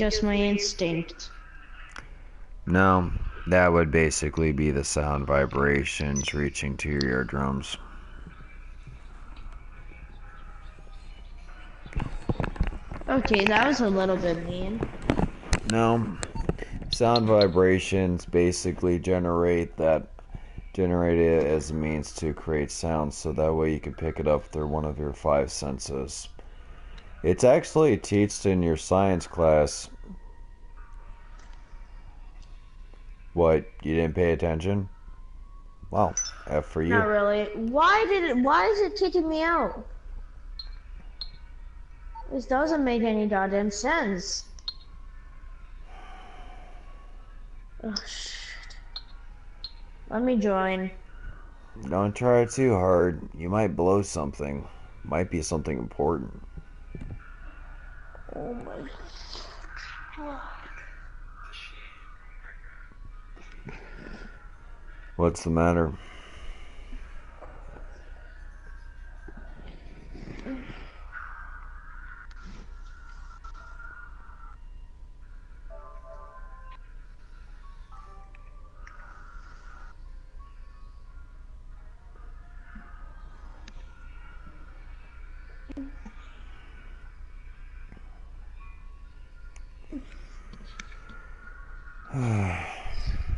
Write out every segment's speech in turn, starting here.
just my instinct. No, that would basically be the sound vibrations reaching to your eardrums. Okay, that was a little bit mean. No, sound vibrations basically generate it as a means to create sound, so that way you can pick it up through one of your five senses. It's actually taught in your science class. What, you didn't pay attention? Well, F for you. Not really. Why is it kicking me out? This doesn't make any goddamn sense. Oh, shit. Let me join. Don't try too hard. You might blow something. Might be something important. Oh my god. What's the matter?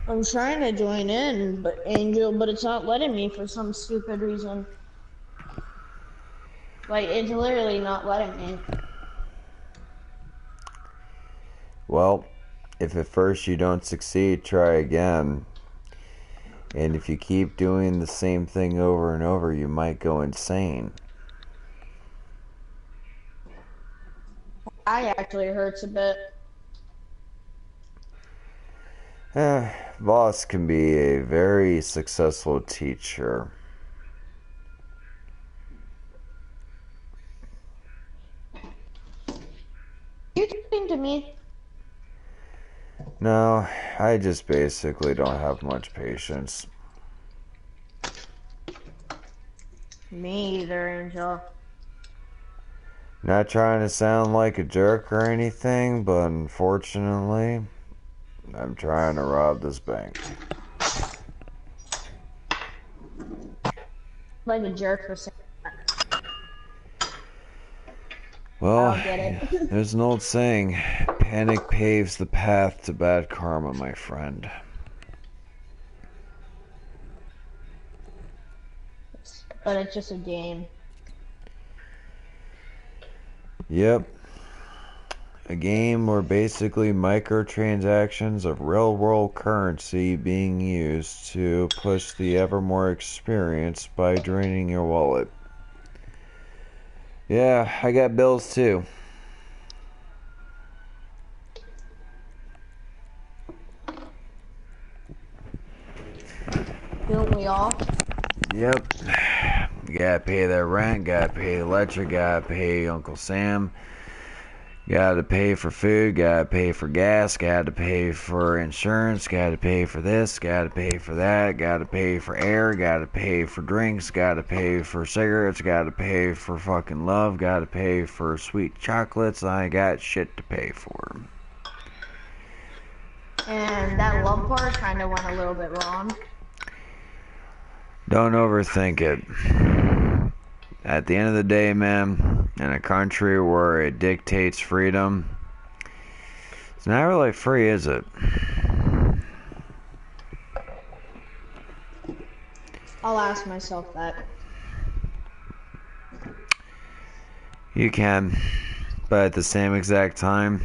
I'm trying to join in, but it's not letting me for some stupid reason. Like, it's literally not letting me. Well, if at first you don't succeed, try again. And if you keep doing the same thing over and over, you might go insane. I actually hurts a bit. Voss can be a very successful teacher. You talking to me? No, I just basically don't have much patience. Me either, Angel. Not trying to sound like a jerk or anything, but unfortunately, I'm trying to rob this bank. Like a jerk for saying. Well, I don't get it. there's an old saying, panic paves the path to bad karma, my friend. But it's just a game. Yep. A game where basically microtransactions of real world currency being used to push the ever more experience by draining your wallet. Yeah, I got bills too. Don't we all? Yep. Gotta pay that rent, gotta pay the electric, gotta pay Uncle Sam, gotta pay for food, gotta pay for gas, gotta pay for insurance, gotta pay for this, gotta pay for that, gotta pay for air, gotta pay for drinks, gotta pay for cigarettes, gotta pay for fucking love, gotta pay for sweet chocolates. I got shit to pay for. And that love part kind of went a little bit wrong. Don't overthink it. At the end of the day, man, in a country where it dictates freedom, it's not really free, is it? I'll ask myself that. You can, but at the same exact time,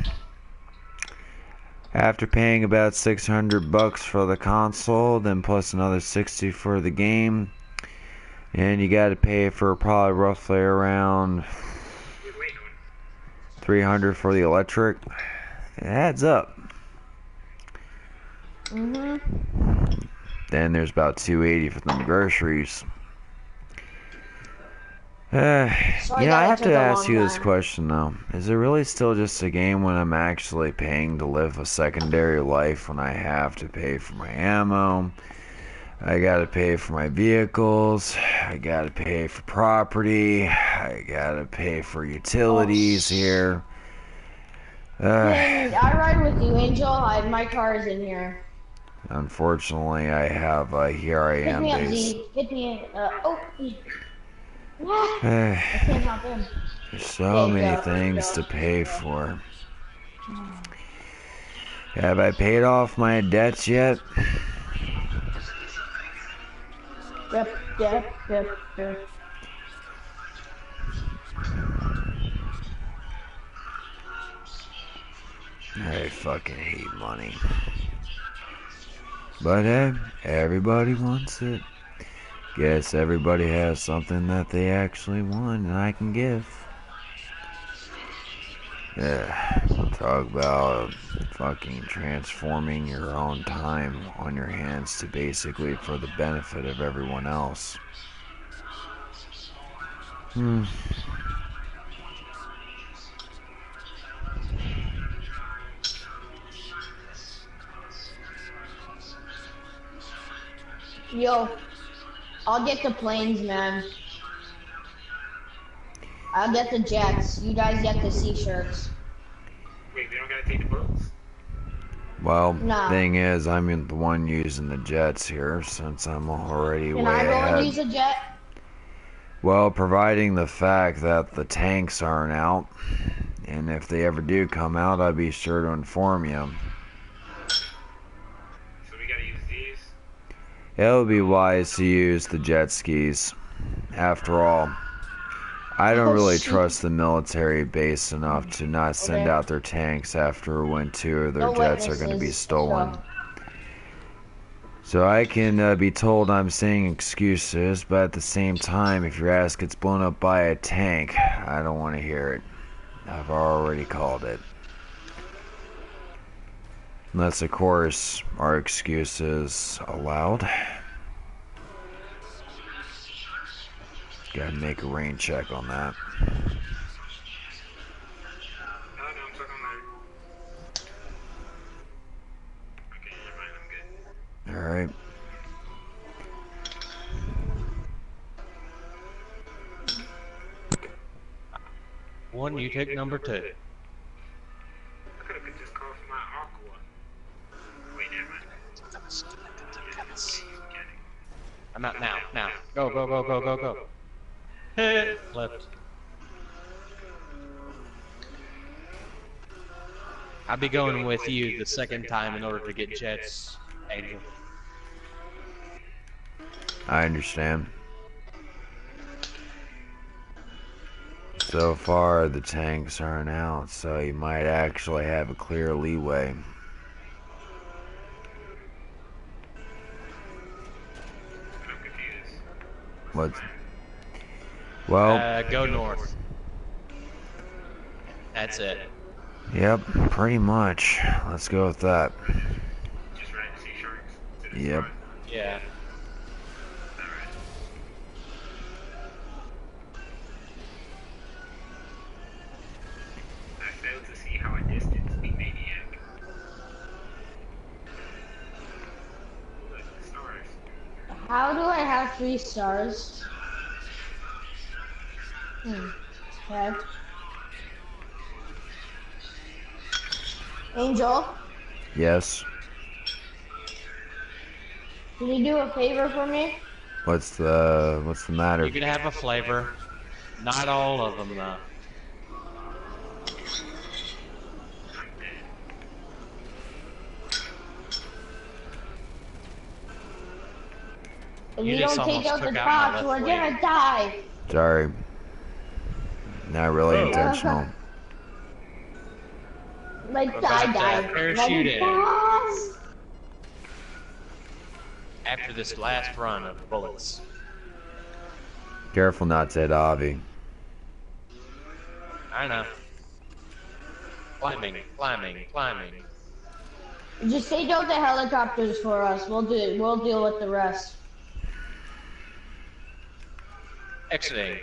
after paying about $600 for the console, then plus another 60 for the game, and you got to pay for probably roughly around 300 for the electric. It adds up. Then there's about 280 for the groceries. I have to ask you this question though. Is it really still just a game when I'm actually paying to live a secondary life, when I have to pay for my ammo? I gotta pay for my vehicles. I gotta pay for property. I gotta pay for utilities here. Can I ride with you, Angel? My car is in here. Unfortunately, I have a Here I Pick Am me up, base. Z. Get me in. Ah, I can't hop in. There's so There you many go. There you things go. to pay for. Have I paid off my debts yet? Yep. I fucking hate money. But hey, everybody wants it. Guess everybody has something that they actually want and I can give. Yeah, talk about fucking transforming your own time on your hands to basically for the benefit of everyone else. Yo, I'll get the planes, man. I'll get the jets. You guys get the sea shirts. Wait, they don't gotta take the boats? Well, Nah. thing is, I'm the one using the jets here since I'm already Can way I go ahead. and use a jet? Well, providing the fact that the tanks aren't out, and if they ever do come out, I'll be sure to inform you. So we gotta use these? It would be wise to use the jet skis. After all, I don't Oh, really shit. trust the military base enough to not send Okay. out their tanks after when 2 of their No jets are going to be witnesses, stolen. so- So I can be told I'm saying excuses, but at the same time, if your ass gets blown up by a tank, I don't want to hear it. I've already called it. Unless, of course, our excuse is allowed. Gotta make a rain check on that. No, I'm talking about... Okay, never mind, I'm good. Alright. One, you take number 2. I could've just called for my aqua. Wait, never mind. I'm out now. Go. Hit left. I'll be going with you the second time in order to get jets, Angel. I understand. So far, the tanks aren't out, so you might actually have a clear leeway. I'm confused. What? Well, Go north. That's it. yep, pretty much. Let's go with that. Just riding sea sharks? To the Yep. front? Yeah. Alright. I failed to see how I distanced the maniac. Look, the stars. How do I have 3 stars? Okay. Angel, Yes. can you do a favor for me? What's the matter? You can have a flavor. Not all of them, though. If You you just don't take almost out the took out my box, left we're leg. gonna die. Sorry. Not really Oh. intentional. Like, We're about to die. parachute in. Boss. After this last run of bullets. Careful not to hit Avi. I know. Climbing. Just take out the helicopters for us. We'll deal with the rest. Exiting.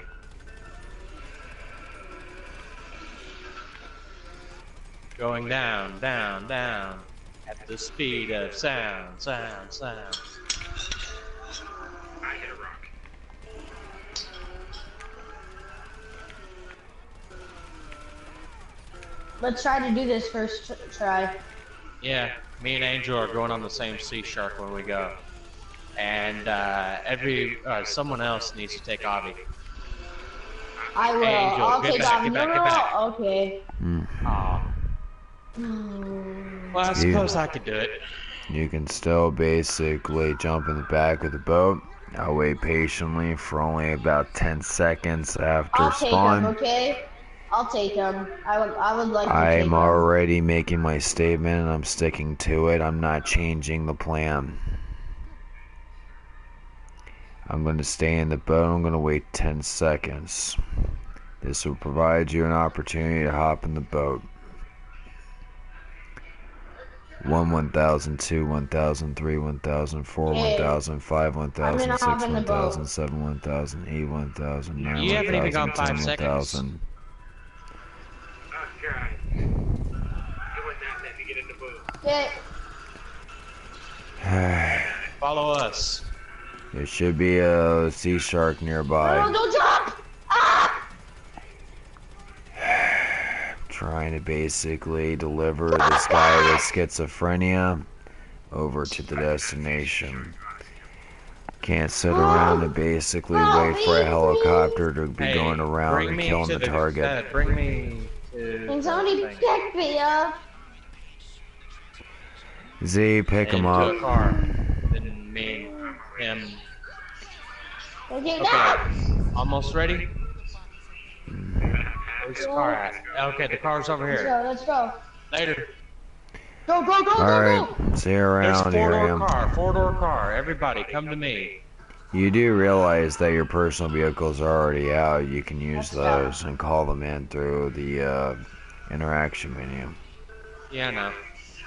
Going down. At the speed of sound. I hit a rock. Let's try to do this first try. Yeah, me and Angel are going on the same sea shark when we go, and someone else needs to take Avi. I will. Angel, I'll get take back, off. get back, No, get back. no, okay. Aw. Well, I suppose I could do it. You can still basically jump in the back of the boat. I'll wait patiently for only about 10 seconds after I'll take spawn. him, okay? I'll take him. I would like to take I'm him. already making my statement and I'm sticking to it. I'm not changing the plan. I'm going to stay in the boat. I'm going to wait 10 seconds. This will provide you an opportunity to hop in the boat. 1, 1,000, 2, 1,000, 3, 1,000, 4, Hey, 1,000, 5, I'm 1,000, gonna 6, hop in the boat. 1,000, 7, 1,000, 8, 1,000, 9, You haven't even 1,000, gone 5 10, seconds. 1,000. Oh, God. You would not let me get in the boat. Okay. Follow us. There should be a sea shark No, nearby. don't jump! Ah! Trying to basically deliver this guy with schizophrenia over to the destination. Can't sit around and basically wait for a helicopter to be going around bring and me killing to the target. Bring me to. Can somebody the thing. pick me up? Z, pick him Into a up. car. Then me and him. Okay, Okay. Almost ready? Where's the car at? Okay, the car's over Let's here. go, let's go. Later. Go, go, go, go, go! Alright, see you There's around. Here I am. four-door car. Everybody, come to me. You do realize that your personal vehicles are already out. You can use those and call them in through the interaction menu. Yeah, I know.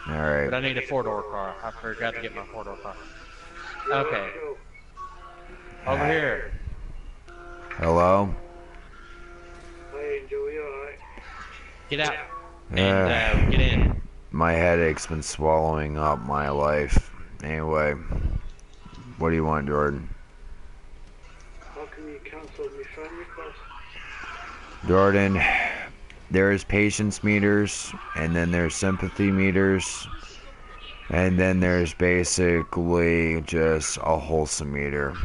But Alright. I need a four-door car. I forgot to get my four-door car. Okay. Over here. Hello? Hey, Angel, you alright? Get out. And get in. My headache's been swallowing up my life. Anyway, what do you want, Jordan? How come you cancelled my friend request? Jordan, there's patience meters, and then there's sympathy meters, and then there's basically just a wholesome meter.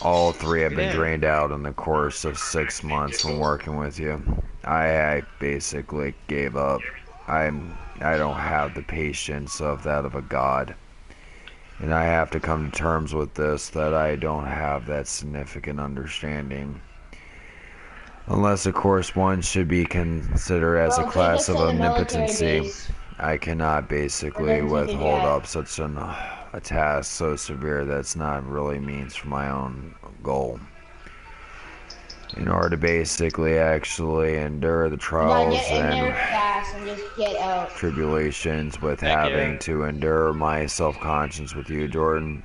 All three have been drained out in the course of 6 months from working with you. I basically gave up. I don't have the patience of that of a god. And I have to come to terms with this, that I don't have that significant understanding. Unless, of course, one should be considered as a Well, class take of us to the military omnipotency. base. I cannot basically Or does he do withhold that? up such a task so severe that's not really means for my own goal. In order to basically actually endure the You gotta trials get in there and fast and just get out. tribulations with Thank having you. to endure my self-conscience with you, Jordan.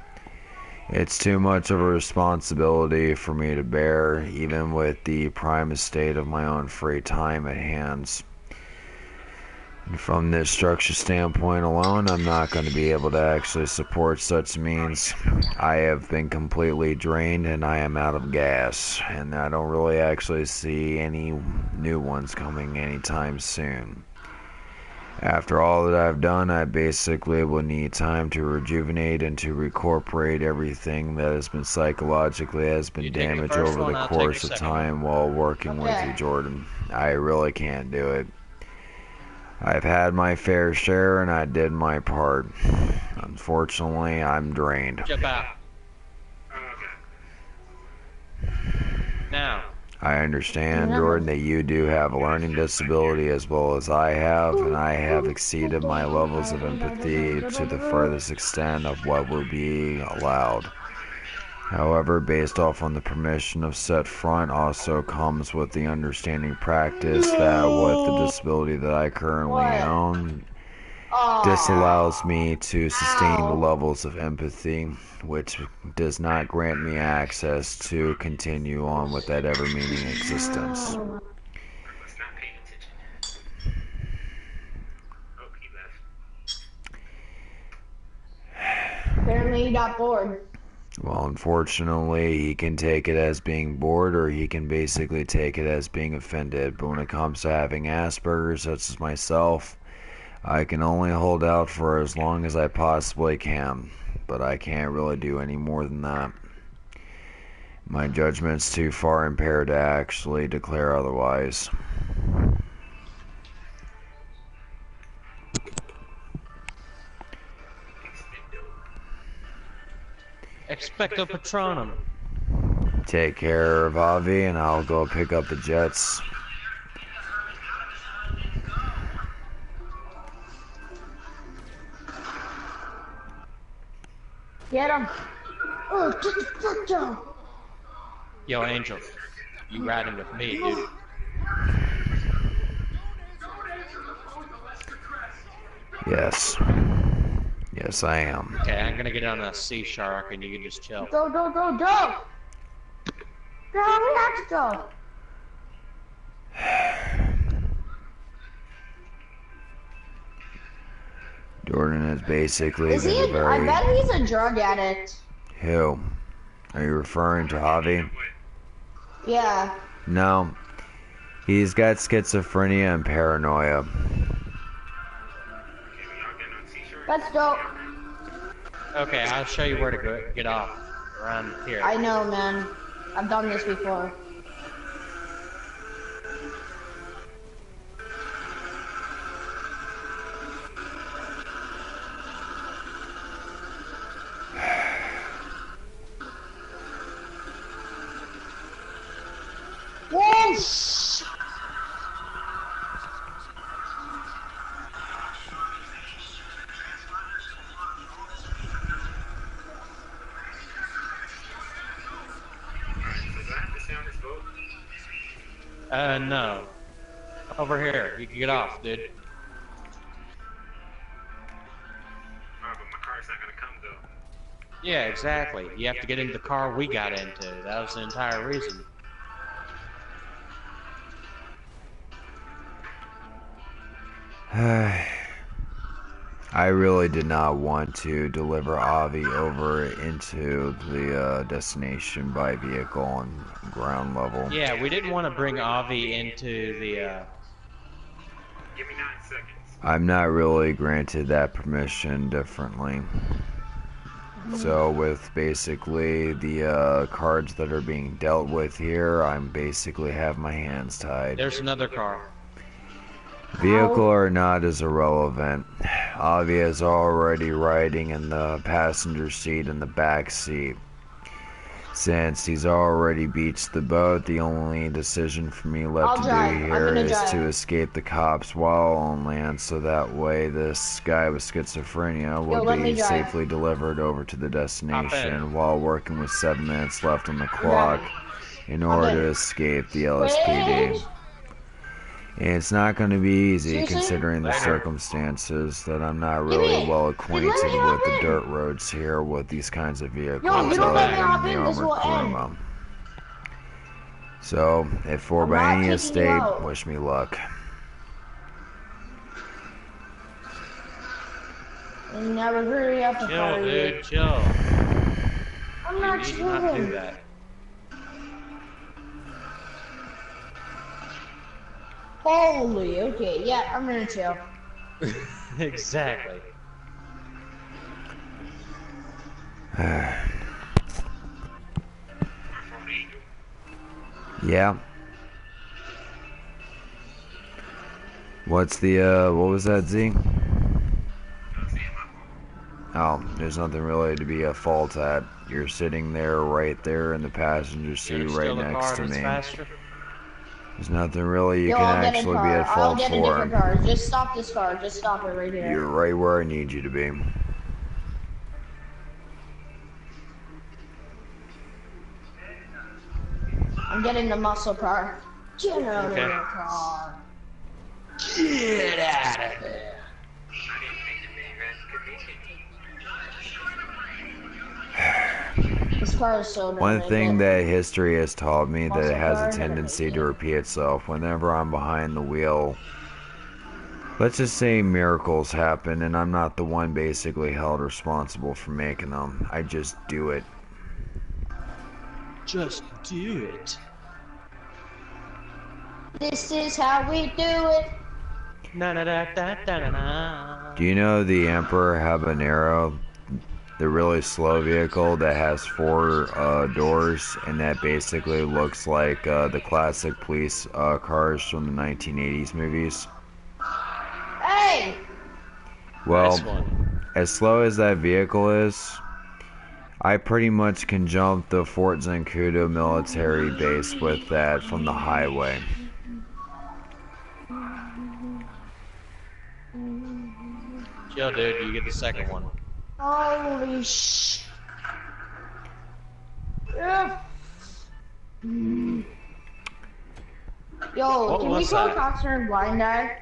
It's too much of a responsibility for me to bear, even with the prime estate of my own free time at hands. And from this structure standpoint alone, I'm not going to be able to actually support such means. I have been completely drained and I am out of gas, and I don't really actually see any new ones coming anytime soon. After all that I've done, I basically will need time to rejuvenate and to recuperate everything that has been psychologically You take the damaged first over one, the I'll take course the of second time while working with Okay. you, Jordan. I really can't do it. I've had my fair share and I did my part. Unfortunately, I'm drained. Jump out. Okay. Now. I understand, Jordan, that you do have a learning disability as well as I have, and I have exceeded my levels of empathy to the furthest extent of what will be allowed. However, based off on the permission of set front also comes with the understanding practice that with the disability that I currently own, disallows me to sustain the levels of empathy, which does not grant me access to continue on with that ever-meaning existence. I was not paying attention. Oh, he left. Apparently you got bored. Well, unfortunately, he can take it as being bored, or he can basically take it as being offended. But when it comes to having Asperger's, such as myself, I can only hold out for as long as I possibly can. But I can't really do any more than that. My judgment's too far impaired to actually declare otherwise. Expecto Patronum. Take care of Avi, and I'll go pick up the Jets. Get him. Oh, get the fuck down. Yo, Angel, you riding with me, dude? Yes. Yes, I am. Okay, I'm gonna get on a sea shark, and you can just chill. Go, go, go, go. Go, we have to go. Jordan is basically Is he? been I very... bet he's a drug addict. Who? Are you referring to Javi? Yeah. No. He's got schizophrenia and paranoia. That's dope. Okay, I'll show you where to go, get off. Around here. I know, man. I've done this before. Whoosh! No. Over here. You can get off, dude. But my car's not gonna come though. Yeah, exactly. You have to get into the car we got into. That was the entire reason. I really did not want to deliver Avi over into the destination by vehicle on ground level. Yeah, we didn't want to bring Avi into the, Give me 9 seconds. I'm not really granted that permission differently. So with basically the cards that are being dealt with here, I'm basically have my hands tied. There's another car. Vehicle or not is irrelevant. Avi is already riding in the passenger seat and the back seat. Since he's already beached the boat, the only decision for me left to do here is to escape the cops while on land, so that way this guy with schizophrenia will be safely delivered over to the destination while working with 7 minutes left on the clock in order to escape the LSPD. And it's not going to be easy considering the circumstances that I'm not really well acquainted with the dirt roads here with these kinds of vehicles other than the armored Kuruma. So, if for by any estate, wish me luck. Never hurry up to Chill, dude, chill. I'm not You need to not do chilling. that. Holy, okay, yeah, I'm gonna chill. Exactly. Yeah. What's the, what was that, Z? Oh, there's nothing really to be at fault at. You're sitting there, right there in the passenger seat, right next to me. There's nothing really you can actually be at fault for. I'll get a different car. Just stop this car. Just stop it right here. You're right where I need you to be. I'm getting the muscle car. Get out of the car. Get out of there. This car is so One thing that history has taught me that it has a tendency to repeat itself whenever I'm behind the wheel. Let's just say miracles happen and I'm not the one basically held responsible for making them. I just do it. Just do it. This is how we do it. Na na da da da da da. Do you know the Emperor Habanero? The really slow vehicle that has 4 doors and that basically looks like the classic police cars from the 1980s movies. Hey! Well, Nice one. as slow as that vehicle is, I pretty much can jump the Fort Zancudo military base with that from the highway. Yo, dude, you get the second one. Holy sh... Yeah. Yo, What can we was call that? Coxer and Blind Eye?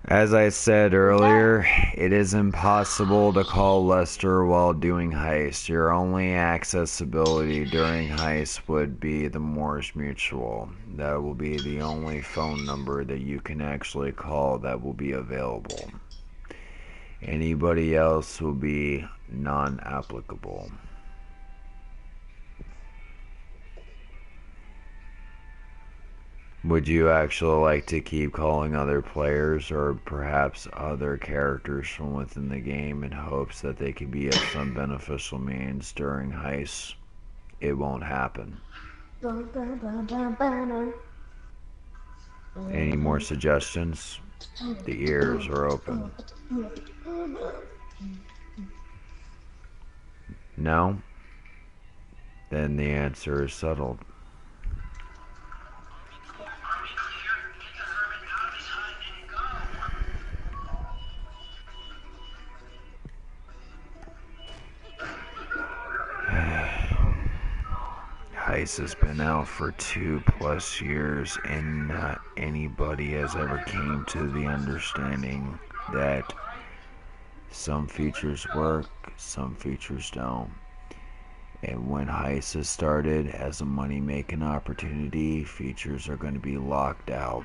As I said earlier, it is impossible to call Lester while doing heist. Your only accessibility during heist would be the Moorish Mutual. That will be the only phone number that you can actually call that will be available. Anybody else will be non-applicable. Would you actually like to keep calling other players or perhaps other characters from within the game in hopes that they could be of some beneficial means during heists? It won't happen. Any more suggestions? The ears are open. No? Then the answer is settled. Heist has been out for 2+ years and not anybody has ever came to the understanding that some features work, some features don't. And when Heist has started as a money-making opportunity, features are going to be locked out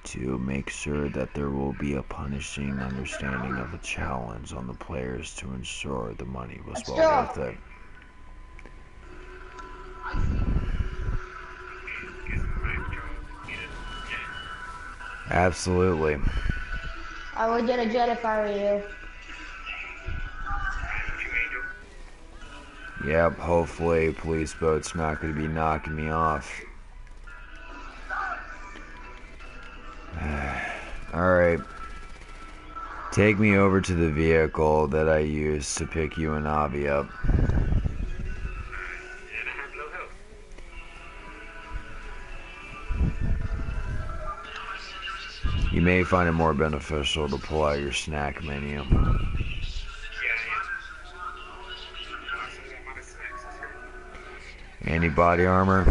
to make sure that there will be a punishing understanding of a challenge on the players to ensure the money was Let's well go. worth it. Absolutely. I would get a jet if I were you. Yep, hopefully a police boat's not going to be knocking me off. Alright. Take me over to the vehicle that I used to pick you and Avi up. And I have low health. You may find it more beneficial to pull out your snack menu. Yeah, I am. Also got my snacks. Any body armor?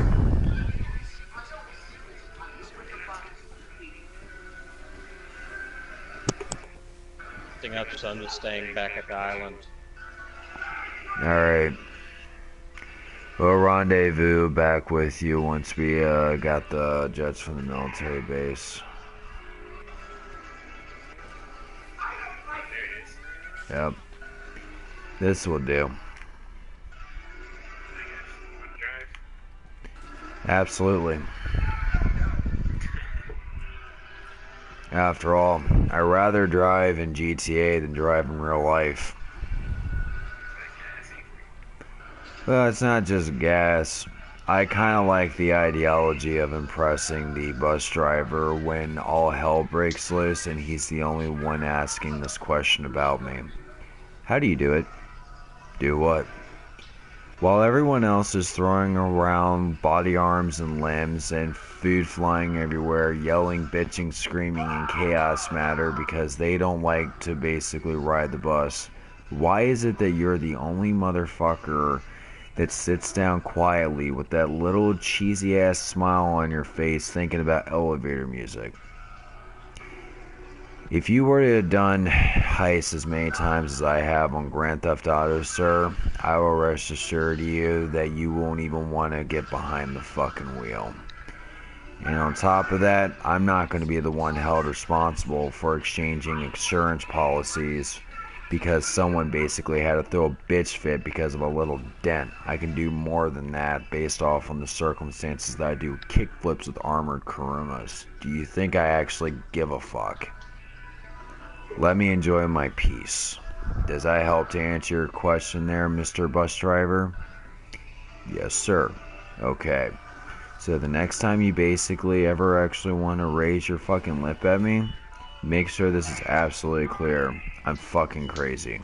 I'm just staying back at the island. Alright. We'll rendezvous back with you once we got the jets from the military base. There it is. Yep. This will do. Want to drive? Absolutely. After all, I'd rather drive in GTA than drive in real life. Well, it's not just gas. I kind of like the ideology of impressing the bus driver when all hell breaks loose and he's the only one asking this question about me. How do you do it? Do what? While everyone else is throwing around body arms and limbs and food flying everywhere, yelling, bitching, screaming, and chaos matter because they don't like to basically ride the bus, why is it that you're the only motherfucker that sits down quietly with that little cheesy ass smile on your face thinking about elevator music? If you were to have done heists as many times as I have on Grand Theft Auto, sir, I will rest assured you that you won't even want to get behind the fucking wheel. And on top of that, I'm not going to be the one held responsible for exchanging insurance policies because someone basically had to throw a bitch fit because of a little dent. I can do more than that based off on the circumstances that I do kickflips with armored Kurumas. Do you think I actually give a fuck? Let me enjoy my peace. Does that help to answer your question there, Mr. Bus Driver? Yes, sir. Okay. So the next time you basically ever actually want to raise your fucking lip at me, make sure this is absolutely clear. I'm fucking crazy.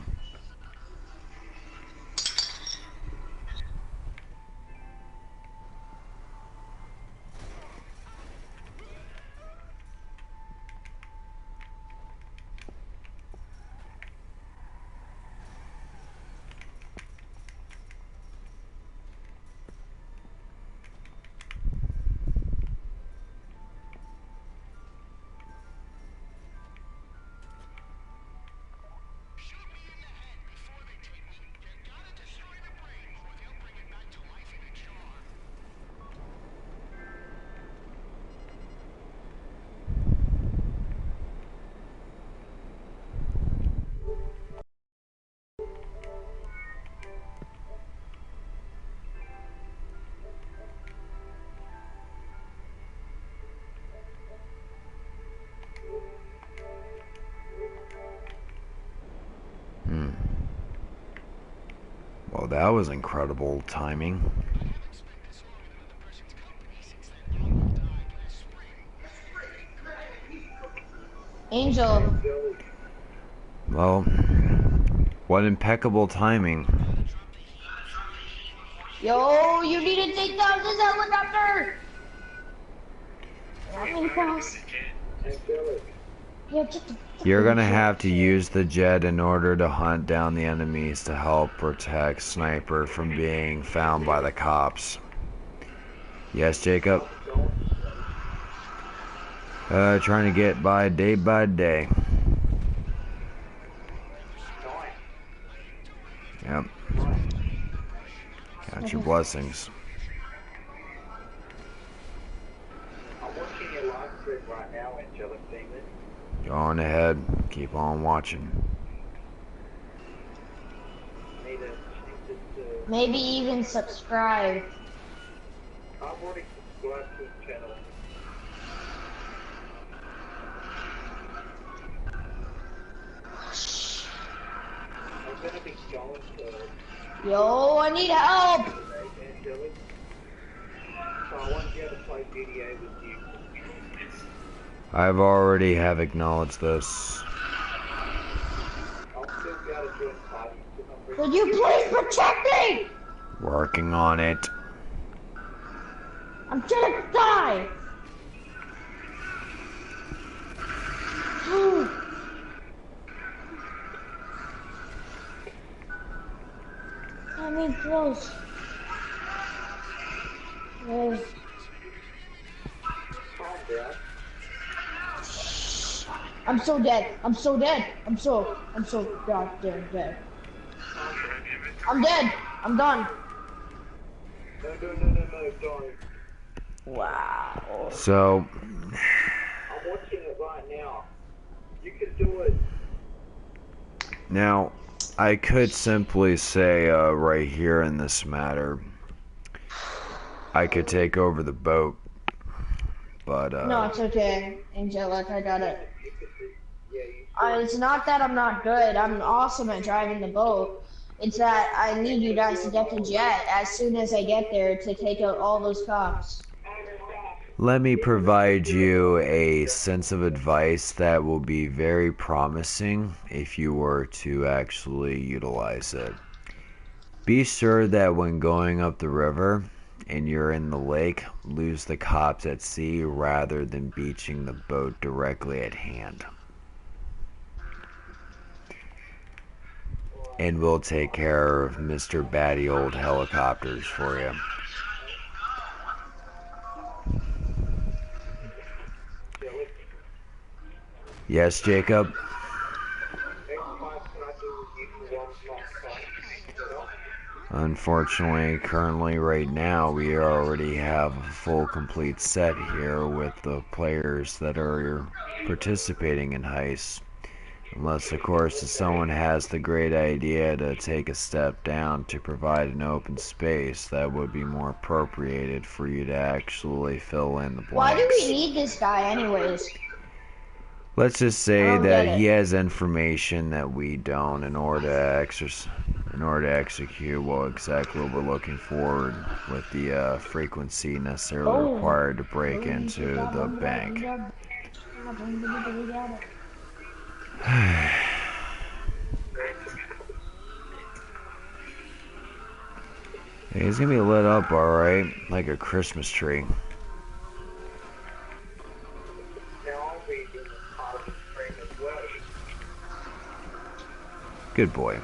Well, that was incredible timing. Angel. Well, what impeccable timing. Yo, you need to take down this helicopter! Let me pass. Yeah, get the You're gonna have to use the jet in order to hunt down the enemies to help protect Sniper from being found by the cops. Yes, Jacob? Trying to get by day. Yep. Count your blessings. I'm watching your live stream right now, Angelic Demon. Go on ahead. Keep on watching. Need to change it to... maybe even subscribe. I've already subscribed to his channel. I'm gonna be going to Yo, I need help! Angelic. So I want to be able to play GTA with you. I've already have acknowledged this. I'll still be able to join parties because I'm Could you please protect me? Working on it. I'm gonna die! I mean, close. Yes. calm down. I'm so dead. I'm so dead. I'm so goddamn dead. I'm dead. I'm done. No, don't. Wow. So, I'm watching it right now. You can do it. now, I could simply say right here in this matter, I could take over the boat, but No, it's okay, Angelic. I got it. Yeah, you It's not that I'm not good. I'm awesome at driving the boat. It's that I need you guys to get the jet as soon as I get there to take out all those cops. let me provide you a sense of advice that will be very promising if you were to actually utilize it. Be sure that when going up the river and you're in the lake, lose the cops at sea rather than beaching the boat directly at hand. And we'll take care of Mr. Batty Old Helicopters for you. Yes, Jacob? Next time, can I do with you for one last time? Unfortunately, currently right now, we already have a full complete set here with the players that are participating in heists. Unless, of course, if someone has the great idea to take a step down to provide an open space that would be more appropriated for you to actually fill in the Why do we blanks. need this guy anyways? Let's just I say don't that get he it. has information that we don't in order to execute exactly what we're looking for with the frequency necessarily Oh. required to break into the bank. He's gonna be lit up alright, like a Christmas tree. Now I'll be in part of the stream as well. Good boy.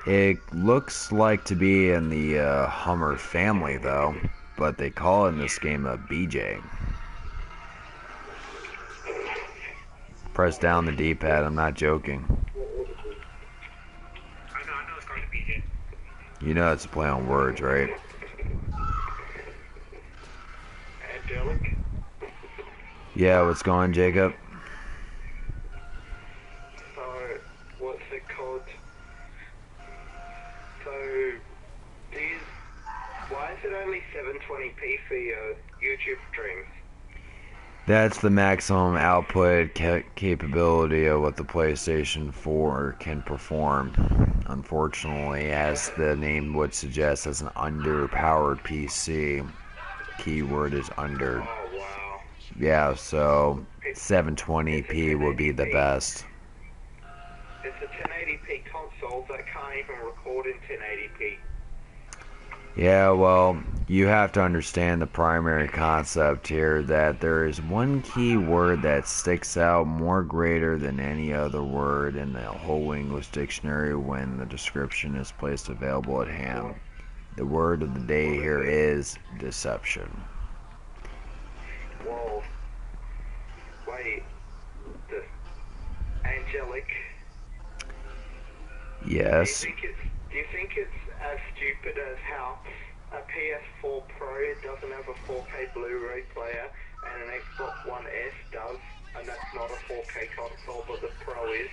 It looks like to be in the Hummer family, though, but they call in this game a BJ. Press down the D-pad, I'm not joking. I know it's going to be it. You know it's a play on words, right? Angelic. Yeah, what's going on, Jacob? So, what's it called? So, why is it only 720p for your YouTube streams? That's the maximum output capability of what the PlayStation 4 can perform. Unfortunately, as the name would suggest, as an underpowered PC. Keyword is under. Oh, wow. Yeah, so 720p would be the best. It's a 1080p console that can't even record in 1080p. Yeah, well, you have to understand the primary concept here, that there is one key word that sticks out more greater than any other word in the whole English dictionary when the description is placed available at hand. The word of the day here is deception. Whoa. Wait. The angelic. Yes. Do you think it's as stupid as how a PS4 Pro doesn't have a 4K Blu-ray player and an Xbox One S does, and that's not a 4K console, but the Pro is,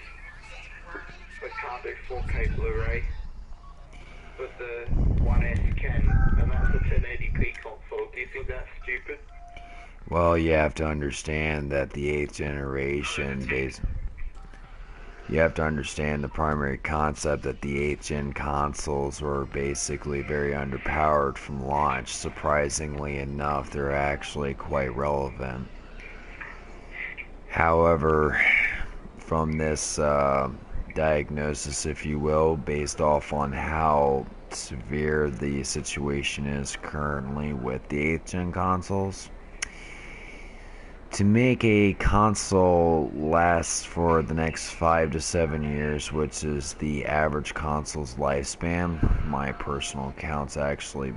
but can't do 4K Blu-ray, but the One S can, and that's a 1080p console. Do you think that's stupid? Well, you have to understand that the 8th generation you have to understand the primary concept that the 8th gen consoles were basically very underpowered from launch. Surprisingly enough, they're actually quite relevant. However, from this diagnosis, if you will, based off on how severe the situation is currently with the 8th gen consoles, to make a console last for the next 5 to 7 years, which is the average console's lifespan, my personal count's actually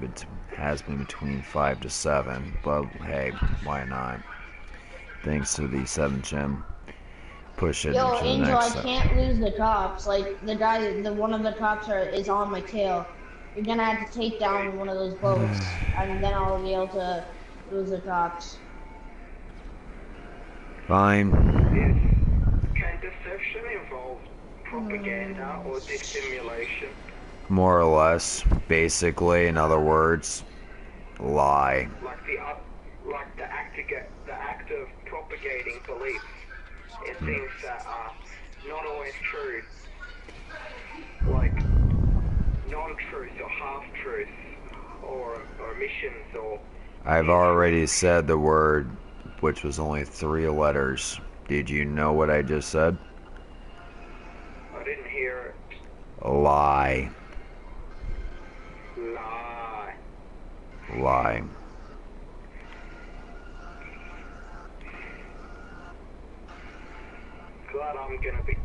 has been between 5 to 7, but hey, why not? Thanks to the 7th gen, push it Yo, into the Angel, next I can't lose the cops. Like, one of the cops is on my tail. You're gonna have to take down one of those boats, and then I'll be able to lose the cops. Fine. Yes. Can deception involve propaganda or dissimulation? More or less, basically, in other words, lie. Like the act of propagating beliefs. It seems that are not always true. Like non-truths or half-truths or omissions or... I've already said the word, which was only 3 letters. Did you know what I just said? I didn't hear it. Lie. Lie. Lie. Glad I'm gonna be...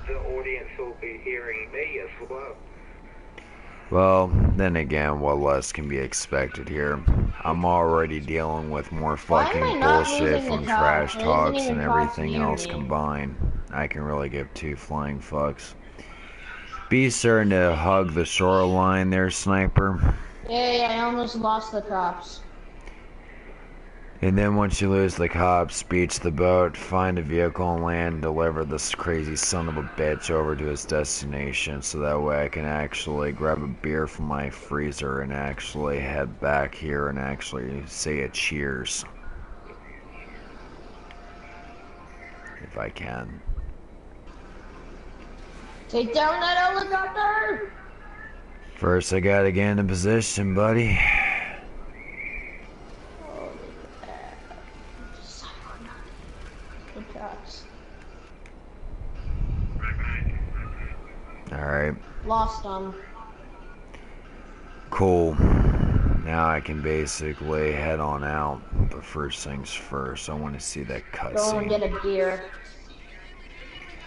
The audience will be hearing me as well. Well, then again, what less can be expected here? I'm already dealing with more Why am I fucking not bullshit losing the from top? trash There isn't talks even and tops everything near else me. combined. I can really give two flying fucks. Be certain to hug the shoreline there, sniper. Yeah, I almost lost the tops. And then once you lose the cops, beach the boat, find a vehicle and land, deliver this crazy son of a bitch over to his destination so that way I can actually grab a beer from my freezer and actually head back here and actually say a cheers. If I can. Take down that helicopter! First I gotta get into position, buddy. The tops. Alright. Lost them. Cool. Now I can basically head on out. But first things first, I want to see that Go and cutscene. get a beer.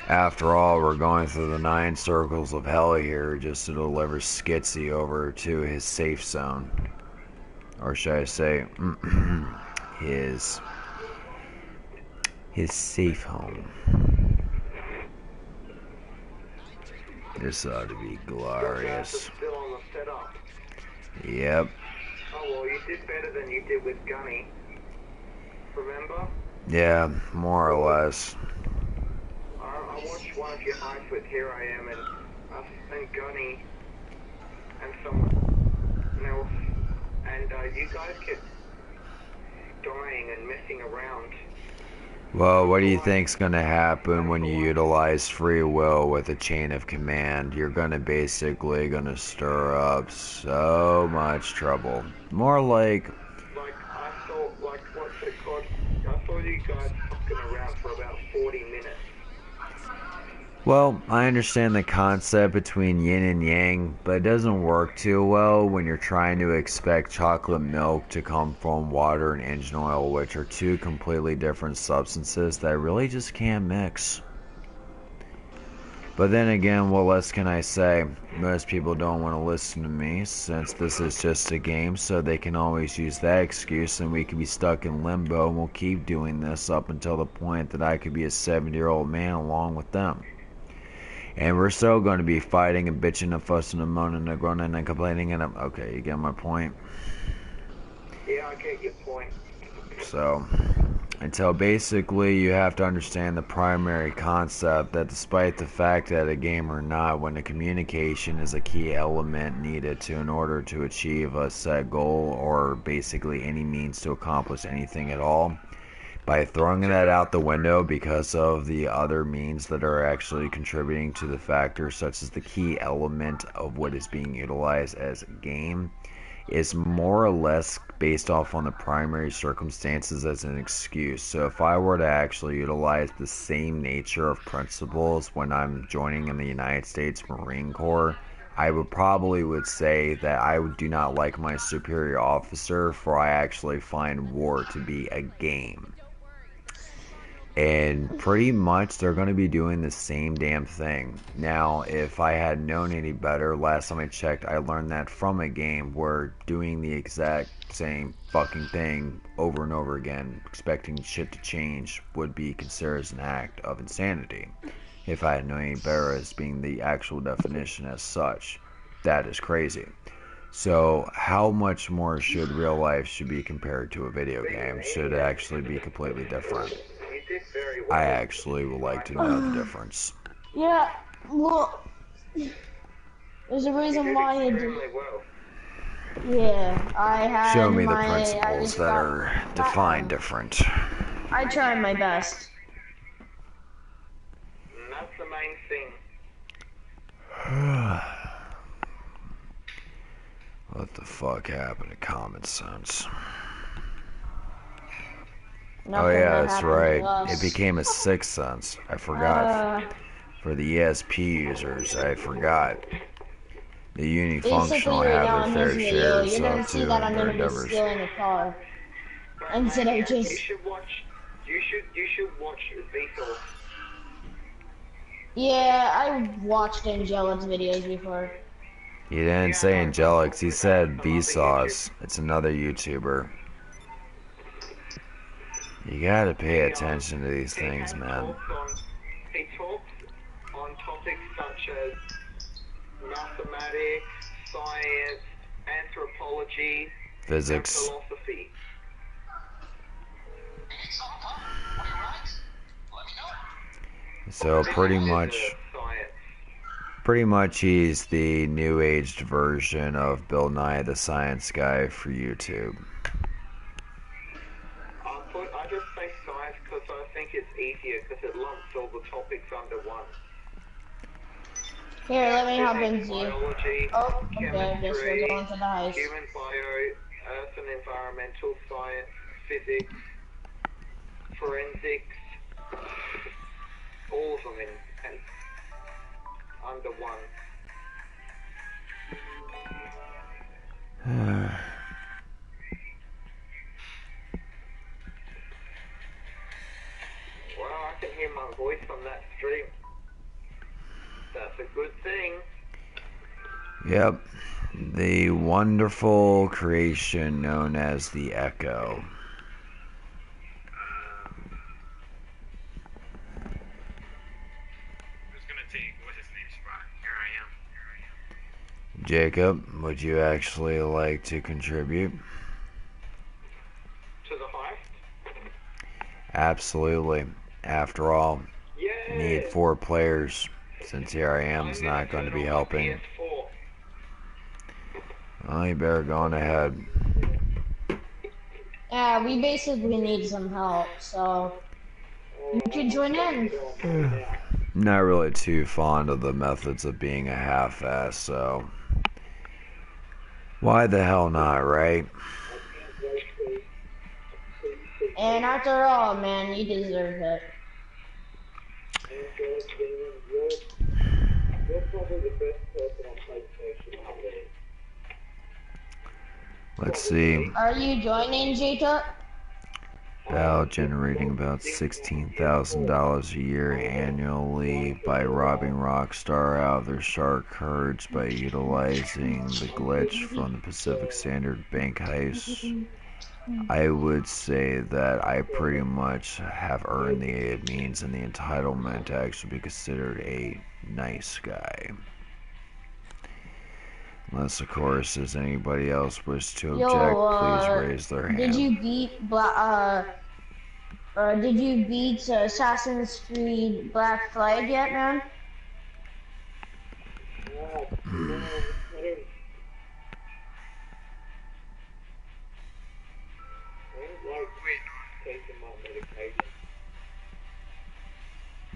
After all, we're going through the 9 circles of hell here just to deliver Skitsy over to his safe zone. Or should I say, his safe home. This ought to be glorious. Still on the setup. Yep. Oh well, you did better than you did with Gunny. Remember? Yeah, more or less. I watched one of your hides with Here I Am and Gunny and someone else, and you guys kept dying and messing around. Well, what do you think's gonna happen when you utilize free will with a chain of command? You're basically gonna stir up so much trouble. More like, I saw, what's it called? I saw you guys fucking around for about 40 minutes. well, I understand the concept between yin and yang, but it doesn't work too well when you're trying to expect chocolate milk to come from water and engine oil, which are two completely different substances that really just can't mix. But then again, what less can I say? Most people don't want to listen to me since this is just a game, so they can always use that excuse and we can be stuck in limbo and we'll keep doing this up until the point that I could be a 70-year-old man along with them. And we're still going to be fighting and bitching and fussing and moaning and groaning and complaining and okay, you get my point? Yeah, I get your point. So, until basically you have to understand the primary concept that despite the fact that a game or not, when the communication is a key element needed in order to achieve a set goal or basically any means to accomplish anything at all, by throwing that out the window because of the other means that are actually contributing to the factor, such as the key element of what is being utilized as a game, is more or less based off on the primary circumstances as an excuse. So if I were to actually utilize the same nature of principles when I'm joining in the United States Marine Corps, I would say that I do not like my superior officer, for I actually find war to be a game. And pretty much they're going to be doing the same damn thing. Now, if I had known any better, last time I checked, I learned that from a game where doing the exact same fucking thing over and over again, expecting shit to change, would be considered as an act of insanity. If I had known any better as being the actual definition as such, that is crazy. So, how much more should real life should be compared to a video game? Should it actually be completely different? I actually would like to know the difference. Yeah, well, there's a reason why I did. Yeah, I had Show me the my, principles that are defined different. I tried my best. And that's the main thing. What the fuck happened to common sense? Nothing Oh yeah, that that's happened right. to us. It became a sixth sense. I forgot. For the ESP users, I forgot. The unifunctional Basically, right now have in their this fair video, share, you're so gonna see too, that in I'm their gonna be endeavors. stealing a car. Instead of You just, should watch. You should watch Vsauce. yeah, I watched Angela's videos before. He didn't say Angelics, he said Vsauce. It's another YouTuber. You gotta pay attention to these things, man. He talks on topics such as mathematics, science, anthropology, Physics. and philosophy. So pretty much he's the new aged version of Bill Nye the Science Guy for YouTube. I just say science because I think it's easier because it lumps all the topics under one. Here, let me hop in, Z. Biology, Oh, okay, I guess chemistry, we're going to the house. human bio, earth and environmental science, physics, forensics, all of them in under one. Well, I can hear my voice on that stream. That's a good thing. Yep. The wonderful creation known as the Echo. Jacob, would you actually like to contribute? To the heist? Absolutely. After all, Yeah. need 4 players, since here I am's not going to be helping. PS4. Well, you better go on ahead. Yeah, we basically need some help, so you can join in. Not really too fond of the methods of being a half-ass, so why the hell not, right? And after all, man, you deserve it. Let's see. Are you joining, Jacob? About generating about $16,000 a year annually by robbing Rockstar out of their shark herds by utilizing the glitch from the Pacific Standard Bank heist. I would say that I pretty much have earned the means and the entitlement to actually be considered a nice guy. Unless, of course, does anybody else wish to object, please raise their hand. Did you beat Assassin's Creed Black Flag yet, man?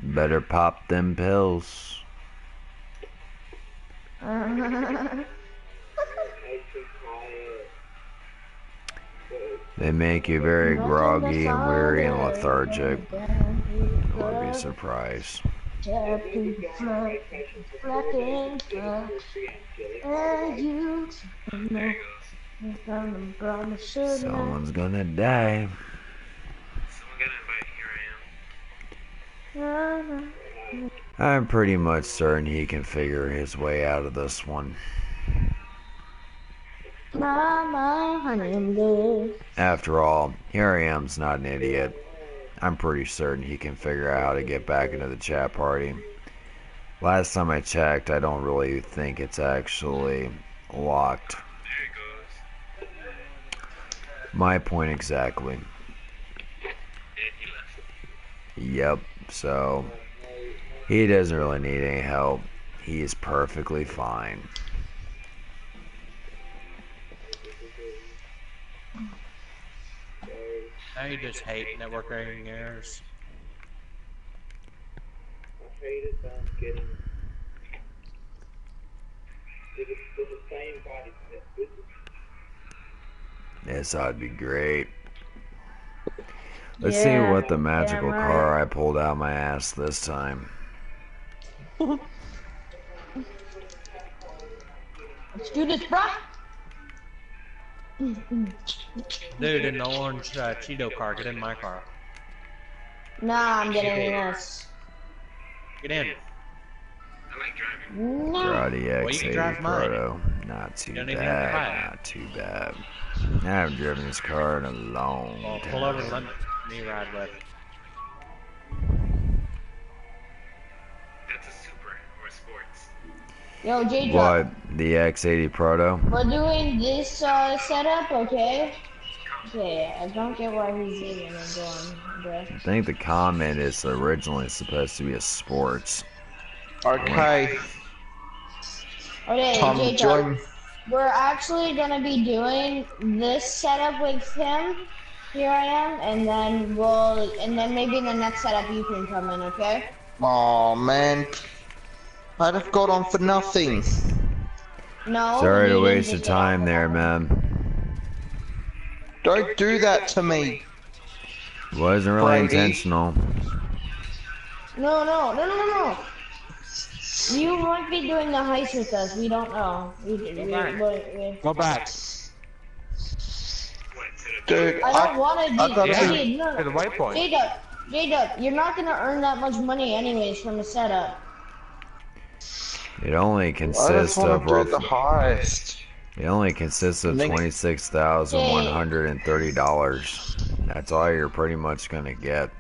Better pop them pills. They make you very groggy and weary and lethargic. You won't be surprised. Someone's gonna die. I'm pretty much certain he can figure his way out of this one. After all, here I am's not an idiot. I'm pretty certain he can figure out how to get back into the chat party. Last time I checked, I don't really think it's actually locked. My point exactly. Yep, so he doesn't really need any help. He is perfectly fine. Now you just hate networking errors. I hated getting the same body. This ought to be great. Let's see what the magical car I pulled out my ass this time. Let's do this, bro. Dude, in the orange Cheeto car, get in my car. Nah, I'm getting this. Get in. No. Rowdy Well, you X80 can drive mine. Proto. Not too don't even have to buy bad. it. Not too bad. I haven't driven this car in a long Well, time. pull over and let me ride with. That's a super or sports. Yo, J What? The X80 Proto? we're doing this setup, okay? Okay, I don't get why he's even going, bro. I think the comment is originally supposed to be a sports. Okay, Okay, Tom, J join. we're actually gonna be doing this setup with him. Here I am, and then maybe in the next setup you can come in, okay? Oh man, I'd have got on for nothing. No. Sorry to you waste didn't your just time get there, off. man. Don't do that to me. Wasn't really Brady. intentional. No. You might be doing the heist with us. We don't know. Go back. Dude, I don't want I to gotta be. be- No. To the waypoint. J-Dub, you're not gonna earn that much money anyways from a setup. It only I just consists want of to do rough. the heist. It only consists of Nick- $26,130. That's all you're pretty much gonna get.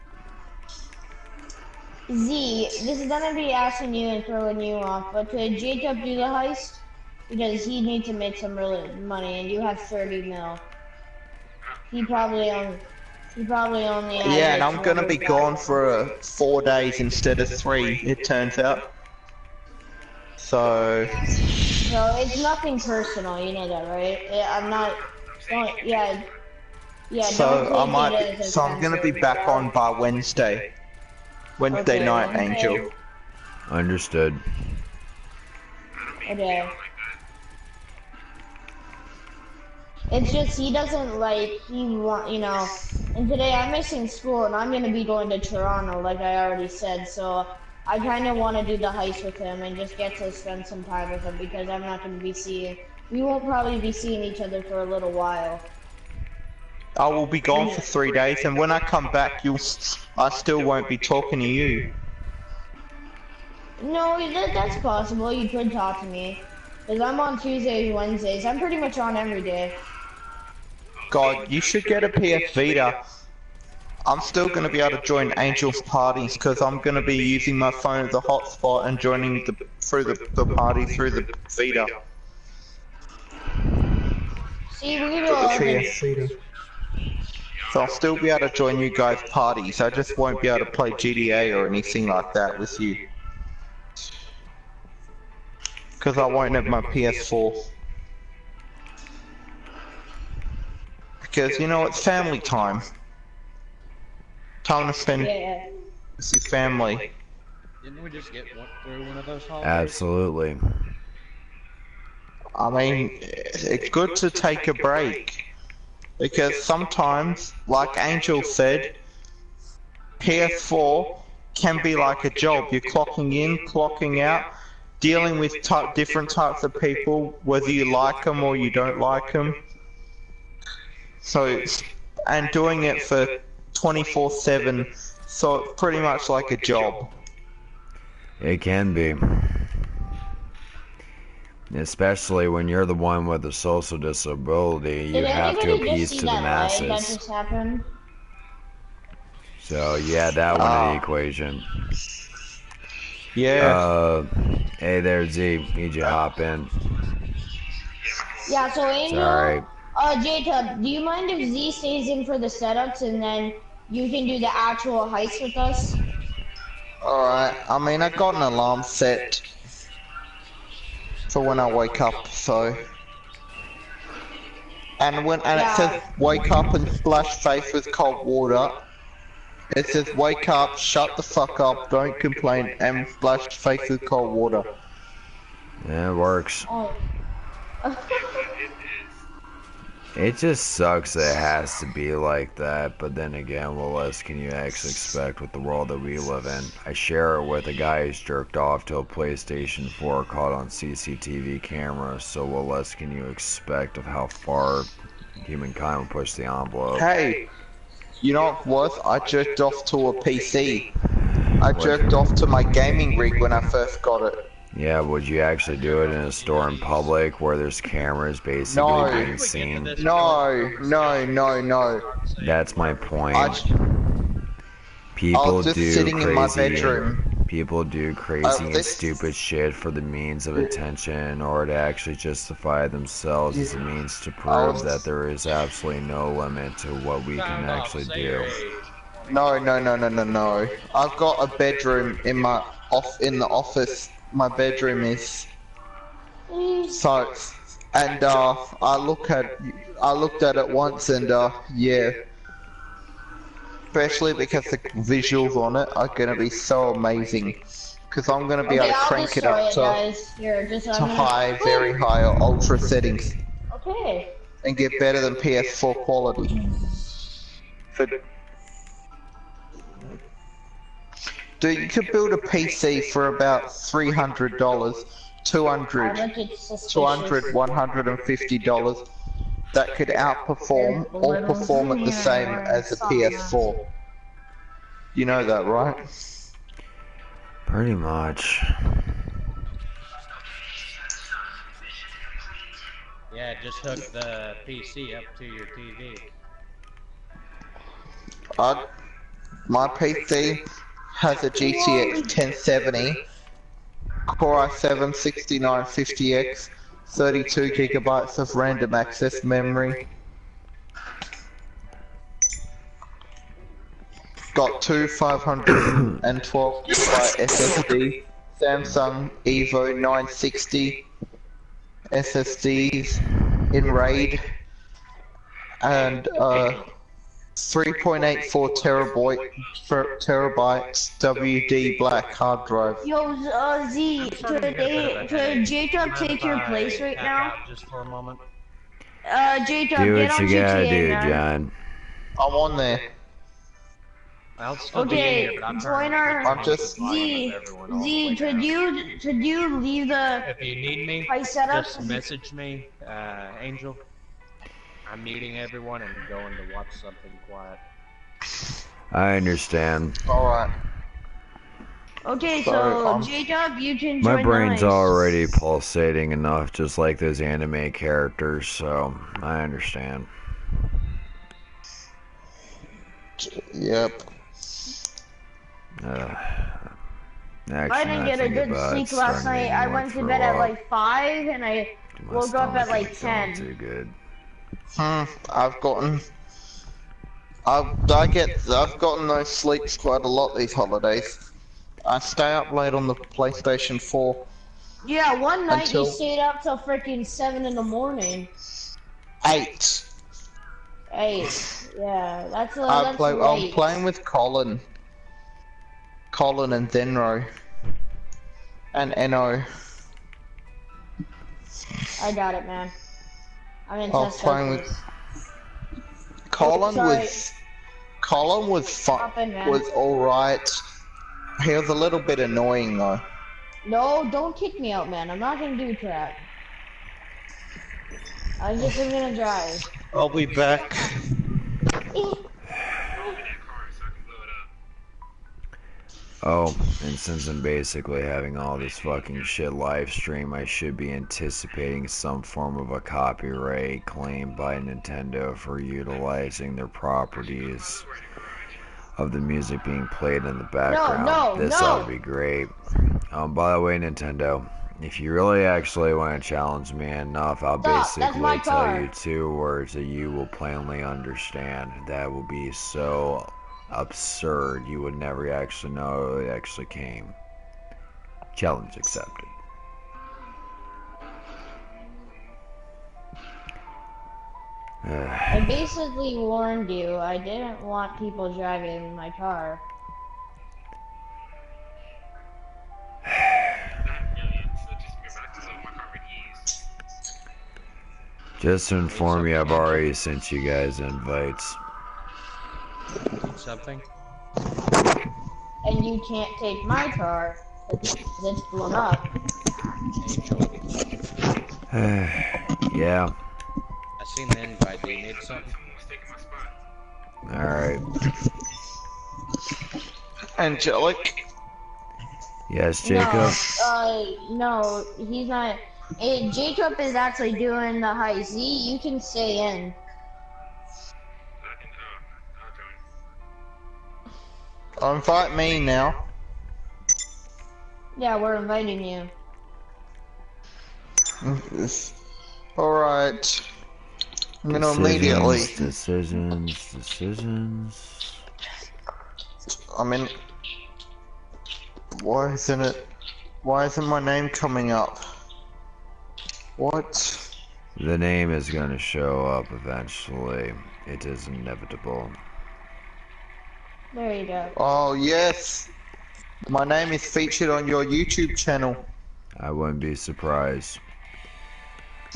Z, this is gonna be asking you and throwing you off, but could J-Dub do the heist? Because he needs to make some real money, and you have 30 mil. He probably only has Yeah, and like I'm gonna be 200,000. gone for 4 days instead of 3, it turns out. So, So it's nothing personal, you know that, right? I'm not. Yeah. so don't I take might, it as so I'm gonna be offensive. back on by Wednesday. Wednesday Okay, night, Wednesday. Angel. Understood. Okay. It's just he doesn't like and today I'm missing school and I'm gonna be going to Toronto like I already said, so I kinda wanna do the heist with him and just get to spend some time with him because I'm not gonna be we won't probably be seeing each other for a little while. I will be gone for 3 days, and when I come back, I still won't be talking to you. No, that's possible, you could talk to me. Cause I'm on Tuesdays, Wednesdays, I'm pretty much on every day. God, you should get a PS Vita. I'm still gonna be able to join Angel's parties because I'm gonna be using my phone as a hotspot and joining the party through the Vita. See, we The will. PS Vita. So I'll still be able to join you guys' parties. I just won't be able to play GTA or anything like that with you. Because I won't have my PS4. Because, you know, it's family time. Time to spend Yeah. with your family. Didn't we just get through one of those holidays? Absolutely. I mean, it's good to take a break. Because sometimes, like Angel said, PS4 can be like a job. You're clocking in, clocking out, dealing with different types of people, whether you like them or you don't like them. So, and doing it for 24/7, so it's pretty much like a job. It can be. Especially when you're the one with the social disability, you Did have to anybody appease just to see the that light that masses. just happened? So yeah, that one of the equation. Yeah. Hey there, Z. Need you to hop in. Yeah, so Angel, Sorry. J-Tub, do you mind if Z stays in for the setups and then you can do the actual heist with us? Alright, I mean, I got an alarm set for when I wake up, so. And it says wake up and splash face with cold water. It says wake up, shut the fuck up, don't complain, and splash face with cold water. Yeah, it works. Oh. It just sucks that it has to be like that, but then again, what else can you actually expect with the world that we live in? I share it with a guy who's jerked off to a PlayStation 4 caught on CCTV camera, so what else can you expect of how far humankind will push the envelope? Hey, you know what it was? I jerked off to a PC. I jerked off to my gaming rig when I first got it. Yeah, would you actually do it in a store in public where there's cameras basically No. being seen? No. That's my point. I People was just do sitting in my crazy. bedroom. People do crazy and this- stupid shit for the means of attention or to actually justify themselves as a means to prove that there is absolutely no limit to what we can actually do. No. I've got a bedroom in in the office. My bedroom is so, and I looked at it once, and yeah, especially because the visuals on it are gonna be so amazing. Because I'm gonna be able to I'll crank it destroy up it, guys. Here, just to high, very high or ultra settings Okay. and get better than PS4 quality. Dude, you could build a PC for about $300, $200, Look, it's suspicious. $200, $150 that could outperform or perform at the same as a PS4. You know that, right? Pretty much. Yeah, just hook the PC up to your TV. My PC has a GTX 1070, Core i7 6950X, 32 gigabytes of random access memory. Got two 512 gigabyte SSD, Samsung Evo 960 SSDs in RAID, and 3.84 terabytes WD black hard drive. Yo, Z, could Jacob take your place right now? Just for a moment. Jacob, Do get what on you gotta GTA do, now. John. I'm on there. I'll still be in Okay, here, but I'm join turning our I'm just- Z. everyone all the Z, way could down. you leave the If you need me, high setup? just message me, Angel. I'm meeting everyone and going to watch something quiet. I understand. Alright. Okay, Sorry, so Mom. Jacob, you can join My brain's the already pulsating enough, just like those anime characters, so I understand. Yep. I didn't get a good sleep last night. I went to bed at like 5 and I woke up at like 10. Too good. I've gotten no sleeps quite a lot these holidays. I stay up late on the PlayStation 4. Yeah, one night Until- you stayed up till freaking 7 in the morning. 8. 8. Yeah, that's I'm late. playing with Colin and Zenro. And Eno. I got it, man. I'm in I was test playing with focus. Colin sorry. was fun. Hop in, man. Was alright. He was a little bit annoying though. No, don't kick me out, man. I'm not gonna do crap. I'm just gonna drive. I'll be back. Oh, and since I'm basically having all this fucking shit live stream, I should be anticipating some form of a copyright claim by Nintendo for utilizing their properties of the music being played in the background. This ought to be great. By the way, Nintendo, if you really actually want to challenge me enough, I'll Stop, that's my basically tell car. you 2 words that you will plainly understand. That will be so absurd, you would never actually know it actually came. Challenge accepted. I basically warned you. I didn't want people driving my car. Just to inform you, I've already sent you guys invites. Something? And you can't take my car because it's blown up. Yeah, I seen the invite. Do you need something? alright. Angelic. Yes, Jacob. No, he's not. Jacob is actually doing the heist. You can stay in. Invite me now. Yeah, we're inviting you. Alright. I'm gonna immediately. Decisions. I mean, why isn't my name coming up? What? The name is gonna show up eventually. It is inevitable. There you go. Oh yes! My name is featured on your YouTube channel. I wouldn't be surprised.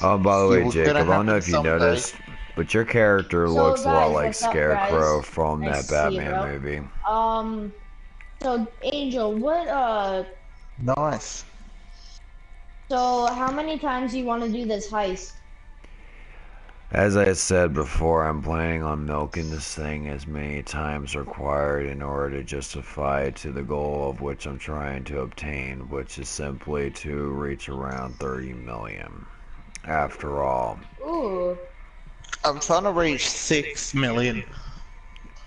Oh, by the way, It's Jacob, I gonna don't know happen if you someday. noticed, but your character So, looks a lot guys, like what's up, Scarecrow guys? from Nice that to see you, Batman bro. movie. So Angel, Nice. so how many times do you want to do this heist? As I said before, I'm planning on milking this thing as many times required in order to justify to the goal of which I'm trying to obtain, which is simply to reach around 30 million. After all. Ooh. I'm trying to reach 6 million.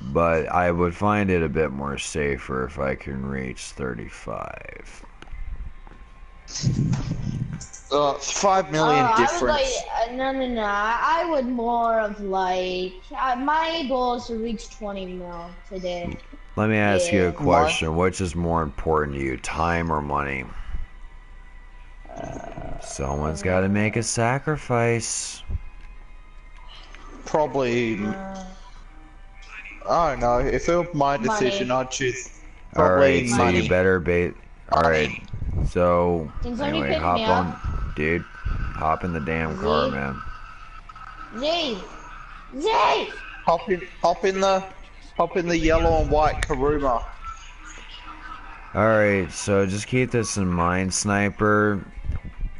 But I would find it a bit more safer if I can reach 35. It's 5 million difference. I would like, no. I would more of like, my goal is to reach 20 mil today. Let me ask you a Yeah. question. Which is more important to you, time or money? Someone's got to make a sacrifice. Probably. I don't know. If it were my decision, Money. I'd choose Alright, probably so money. you better bait. Alright, so Can somebody anyway, pick hop me on, up? dude. Hop in the damn car, Me? man. Zay! Hop in the yellow and white Karuma. Alright, so just keep this in mind, Sniper.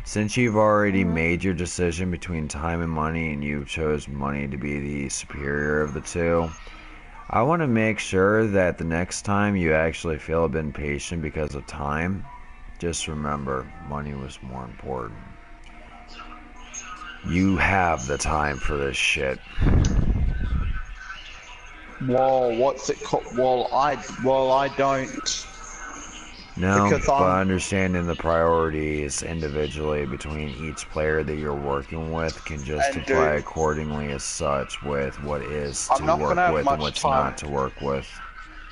Since you've already made your decision between time and money and you chose money to be the superior of the two, I want to make sure that the next time you actually feel a bit impatient because of time, just remember, money was more important. You have the time for this shit. Whoa, what's it called? Well, I don't. No, Because but I'm- understanding the priorities individually between each player that you're working with can justify dude, accordingly as such with what is I'm to not work gonna have with much and what's time. not to work with.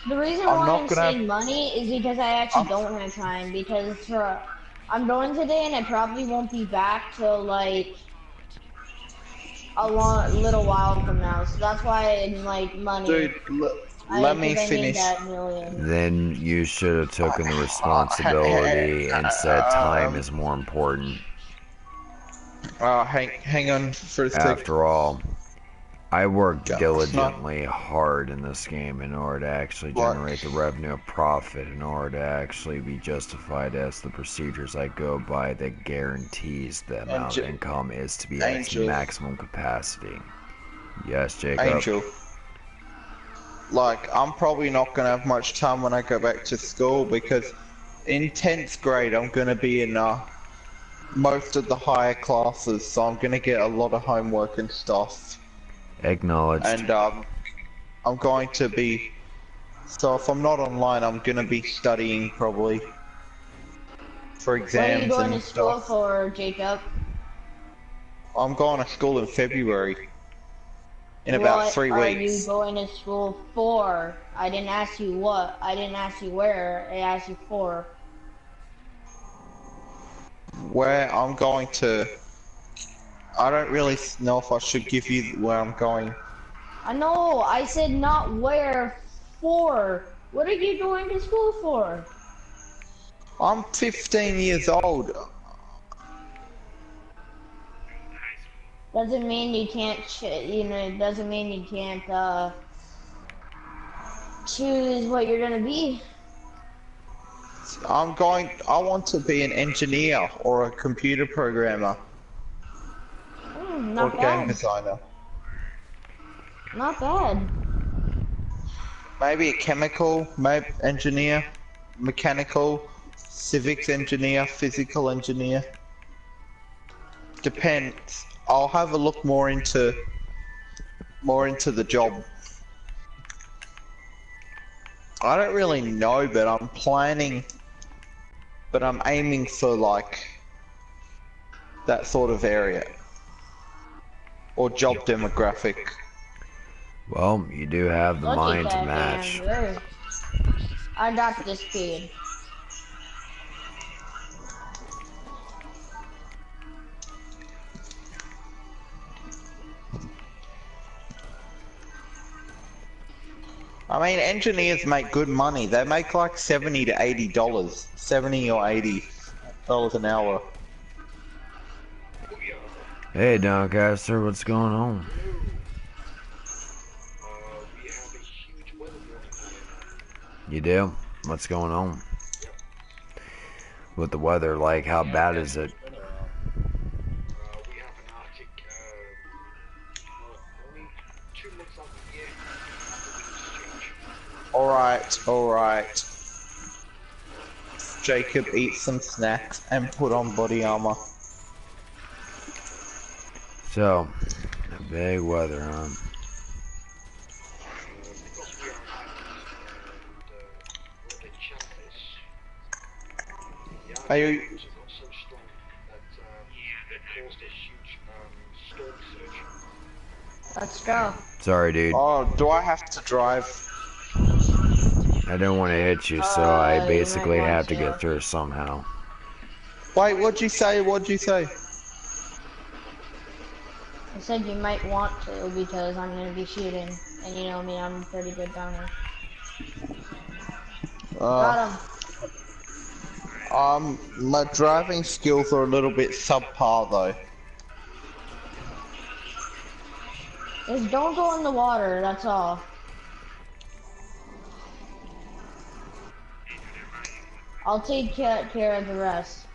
The reason I'm why not I'm gonna saying money is because I actually I'm- don't have time, because I'm going today and I probably won't be back till like a little while from now, so that's why I'm like money. Dude, let me Because I need finish. that million. Then you should have taken the responsibility and said time is more important. Hang on for a second. After all, I worked Yeah, diligently hard in this game in order to actually What? generate the revenue of profit, in order to actually be justified as the procedures I go by that guarantees the amount of income is to be at its Angel. maximum capacity. Yes, Jacob. Angel. Like, I'm probably not gonna have much time when I go back to school because in 10th grade I'm gonna be in most of the higher classes, so I'm gonna get a lot of homework and stuff. Acknowledged. And I'm going to be. So if I'm not online, I'm gonna be studying probably for What are exams you going and to school stuff. for, Jacob? I'm going to school in February. In about 3 What are weeks. you going to school for? I didn't ask you what. I didn't ask you where. I asked you for. Where I'm going to. I don't really know if I should give you where I'm going. I know. I said not where. For. What are you going to school for? I'm 15 years old. Doesn't mean you can't. It doesn't mean you can't choose what you're gonna be. I want to be an engineer or a computer programmer or Not game bad. designer. Not bad. Maybe a chemical engineer, mechanical, civics engineer, physical engineer. Depends. I'll have a look more into the job. I don't really know, but I'm planning. But I'm aiming for like that sort of area or job demographic. Well, you do have the Look mind at to that match. damn bird. I got this kid. I mean, engineers make good money. They make like $70 to $80, $70 or $80 an hour. Hey, Doncaster, what's going on? We have a huge weather warning. You do? What's going on? With the weather, like, how bad is it? We have an Arctic, only 2 months out of the year. Alright. Jacob, eat some snacks and put on body armor. So, big weather, huh? Because we are an island, the channel is... Are you- got so strong that it caused a huge storm surge. Let's go. Sorry, dude. Oh, do I have to drive? I didn't want to hit you, so I you basically might want have to to. get through somehow. Wait, what'd you say? I said you might want to because I'm gonna be shooting, and you know me, I'm a pretty good gunner. Got him. My driving skills are a little bit subpar though. Just don't go in the water, that's all. I'll take care of the rest.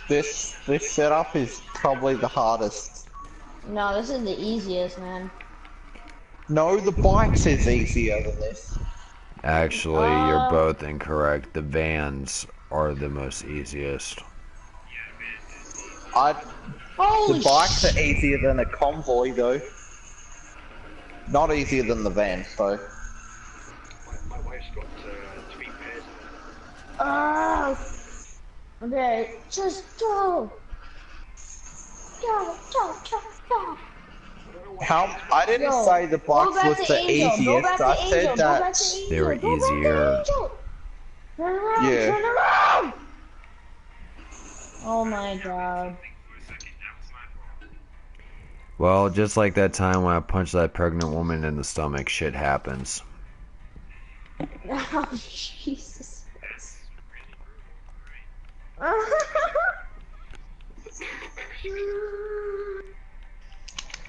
This setup is probably the hardest. No, this is the easiest, man. No, the bikes is easier than this. Actually, you're both incorrect. The vans are the most easiest. Holy The bikes are easier than a convoy though. Not easier than the van though. My wife's got 3 pairs. Oh! Okay, just go! Go! I didn't Yo, say the go bikes back was to the Angel, go easiest. back to I Angel, said go that. back to Angel, They were go back to easier. Angel. Turn around, Yeah. turn around! Oh my god. Well, just like that time when I punched that pregnant woman in the stomach, shit happens. Oh, Jesus.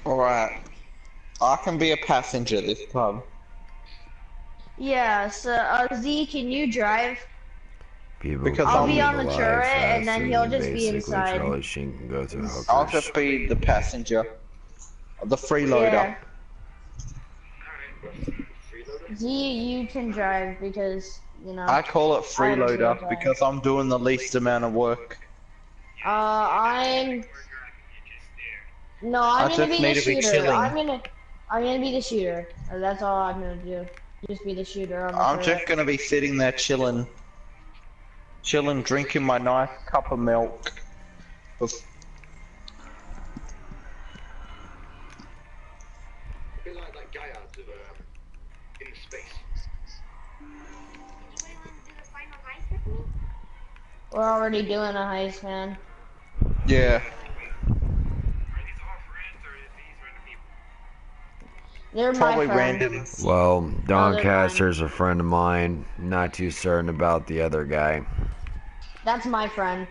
Alright. I can be a passenger this time. Yeah, so, Z, can you drive? People Because I'll I'm be on the alive turret, and then faster he'll than just be basically inside. Charlie Sheen can go through hookers. I'll just be the passenger. The freeloader. Yeah. Z, you can drive because, you know. I call it freeloader drive. because I'm doing the least amount of work. I'm I gonna just be need the to be shooter. chilling. I'm gonna be the shooter. That's all I'm gonna do. Just be the shooter on the I'm turret. just gonna be sitting there chilling, drinking my nice cup of milk. A bit like that guy out of in space. We're already doing a heist, man. Yeah. They're Probably my friend. random. Well, they're Doncaster's a friend of mine. Not too certain about the other guy. That's my friend.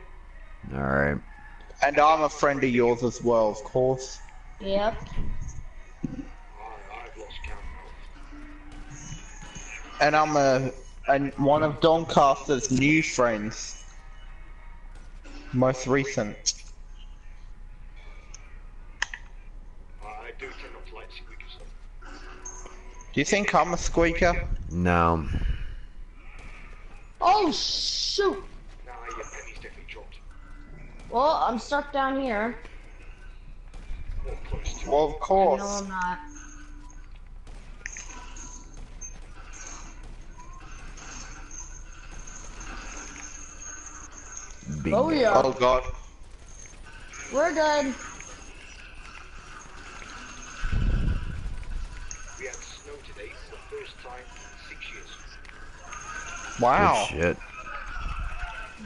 Alright. And I'm a friend of yours as well, of course. Yep. I've lost count now. And I'm one of Doncaster's new friends. Most recent. Do you think I'm a squeaker? No. Oh shoot! Nah, your penny's definitely dropped. Well, I'm stuck down here. Or close to. Well, of No, course. I'm not. Bingo. Oh yeah, Oh god. we're good. We had snow today for the first time in 6 years. Wow. Good shit.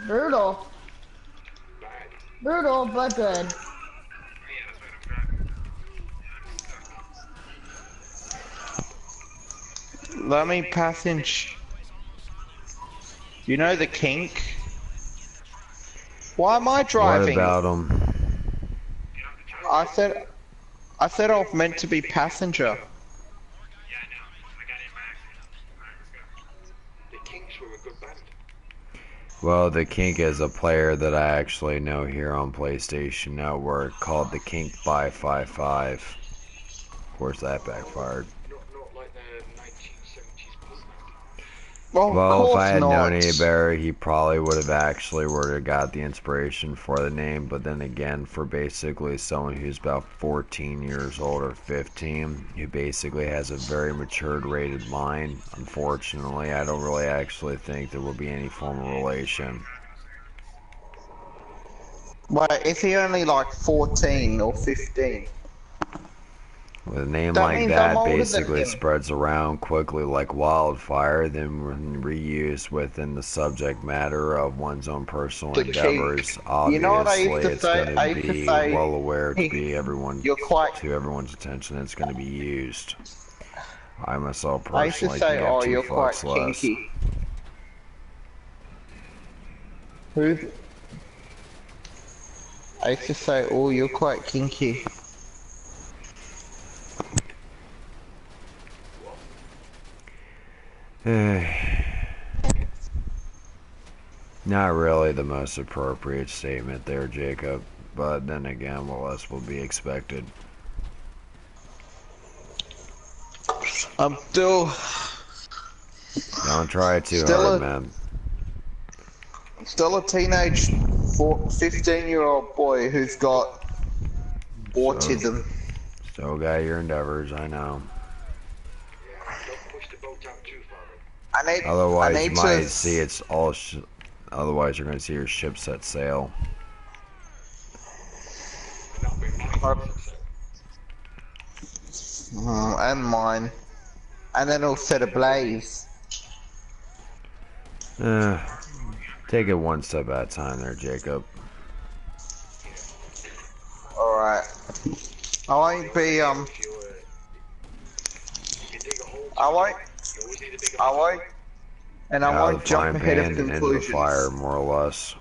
Brutal. Bad. Brutal, but good. Let me passage. You know the kink? Why am I driving? What about him? I said I was meant to be passenger. Yeah, I know. I got in by accident. Alright, let's go. The Kings were a good band. Well, the Kink is a player that I actually know here on PlayStation Network called the Kink by 55. Of course, that backfired. Not like the 1970s punk band. Well, of Well, if course I had not. known any better, he probably would have actually got the inspiration for the name. But then again, for basically someone who's about 14 years old or 15, who basically has a very matured, rated mind, unfortunately, I don't really actually think there will be any form of relation. Wait, is he only like 14 or 15? With a name That like means that, I'm older than basically him. spreads around quickly like wildfire, then reused within the subject matter of one's own personal The Kink. endeavors. You know what I used Obviously, to it's say? going I to used to be say, well aware to "Hey, be everyone you're quite-" to everyone's attention. It's going to be used. I myself I used to personally say, can oh, give two you're quite fucks less. kinky. Who's? I used to say, oh, you're quite kinky. Not really the most appropriate statement there, Jacob. But then again, what else will be expected? I'm still Don't try too Still hard, a- man. a teenage 15-year-old boy who's got autism. Still got your endeavors, I know. Yeah, don't push the boat out too far. Otherwise, I you need might to see it's all. Otherwise, you're going to see your ship set sail. Not with mine. And mine. And then it'll set ablaze. Take it one step at a time, there, Jacob. Alright. I won't be, If you dig a hole, I won't, you always need a bigger I won't, and I Out of won't the jump frying ahead of pan and into the conclusions. fire, more or less.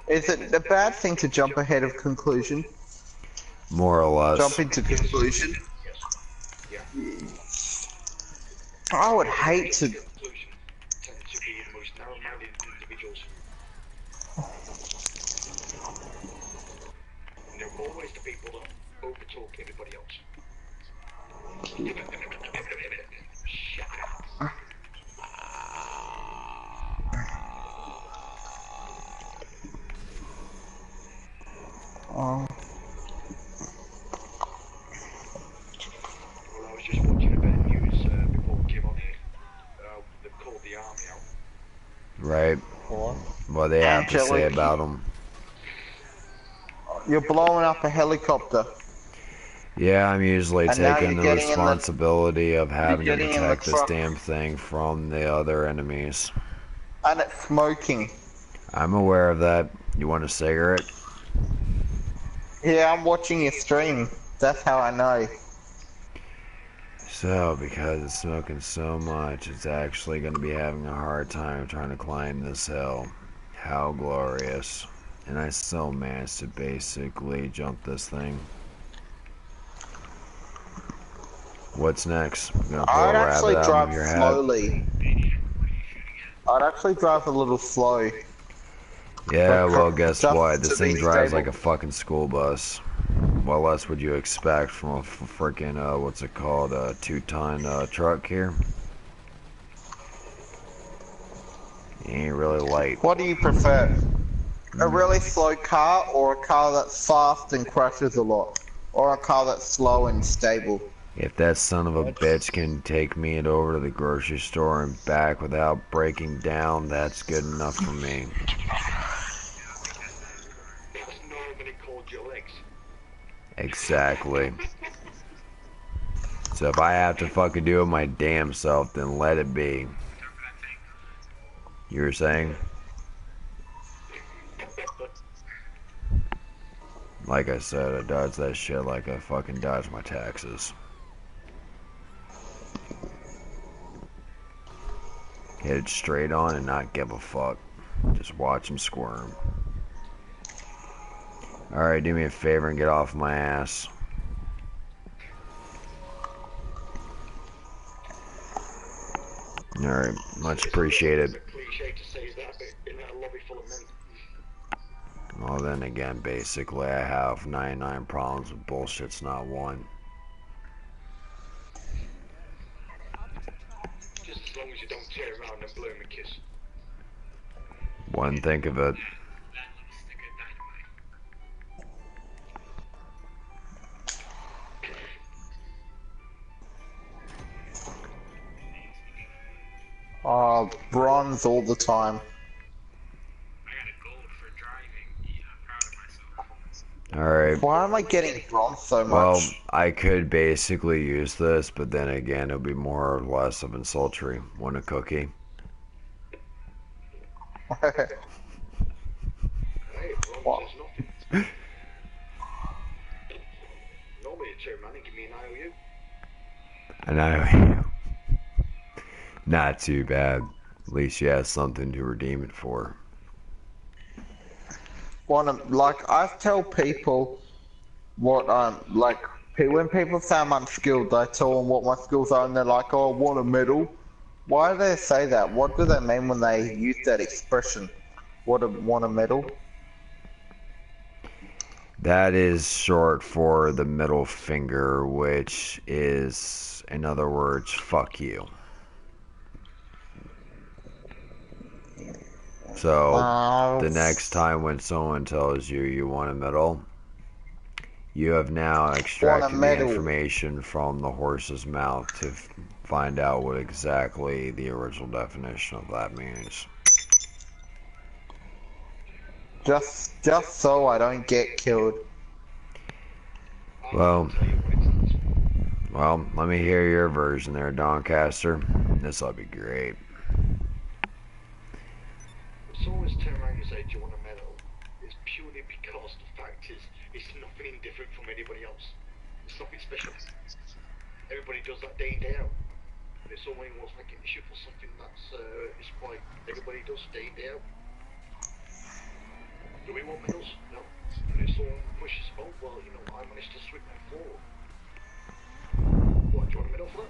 Is it a bad thing to jump ahead of conclusion? More or less. Jump into conclusion? Yeah. I would hate to. Conclusion tend to be the most narrow-minded individuals. And they're always the people that overtalk everybody else. Shut up. Oh. Well, I was just watching a bit of news before we came on here. They've called the army out. Right. What they have to say Angelic. about them. You're blowing up a helicopter. Yeah, I'm usually And now taking you're the getting in the- responsibility of having to getting in the protect this truck. damn thing from the other enemies. And it's smoking. I'm aware of that. You want a cigarette? Yeah, I'm watching your stream. That's how I know. So, because it's smoking so much, it's actually going to be having a hard time trying to climb this hill. How glorious. And I still managed to basically jump this thing. What's next? I'm gonna pull I'd a actually rabbit out drive of your hat. slowly. I'd actually drive a little slow. Yeah, well, guess Just what? to This thing be drives stable. like a fucking school bus. what less would you expect from a freaking, what's it called, a 2-ton truck here? He ain't really light. What do you prefer? A really slow car, or a car that's fast and crashes a lot? Or a car that's slow and stable? If that son of a bitch can take me over to the grocery store and back without breaking down, that's good enough for me. That's normally called your legs. Exactly. So if I have to fucking do it my damn self, then let it be. You were saying? Like I said, I dodge that shit like I fucking dodge my taxes. Hit it straight on and not give a fuck. Just watch him squirm. Alright, do me a favor and get off my ass. Alright, much appreciated. It's a cliche to say that, but in a lobby full of men. Well then again, basically I have 99 problems with bullshit's not one. Just as long as you don't tear around and blow him a kiss. Wouldn't think of it. That little stick of dynamite. Bronze all the time. I got a gold for driving. Yeah, I'm proud of myself. Alright. Why am I getting bronze so Well, much? I could basically use this, but then again, it'll be more or less of insultry. Want a cookie? Hey, What? bronze is nothing. Normally you turn around and give me an IOU. I know. Not too bad. At least you have something to redeem it for. Like, I tell people what when people say I'm unskilled, I tell them what my skills are, and they're like, "Oh, I want a medal." Why do they say that? What do they mean when they use that expression? Want a medal? That is short for the middle finger, which is, in other words, fuck you. So, the next time when someone tells you you want a medal, you have now extracted the medal. information from the horse's mouth to find out what exactly the original definition of that means. Just so I don't get killed. Well, let me hear your version there, Doncaster. This'll be great. So always turn around and say, "Do you want a medal?" It's purely because the fact is, it's nothing different from anybody else. It's nothing special. Everybody does that day in, day out. And if someone wants like an issue for something that's it's quite everybody does day in, day out. Do we want medals? No. And if someone pushes, oh well, you know, I managed to sweep my floor. What, do you want a medal for that?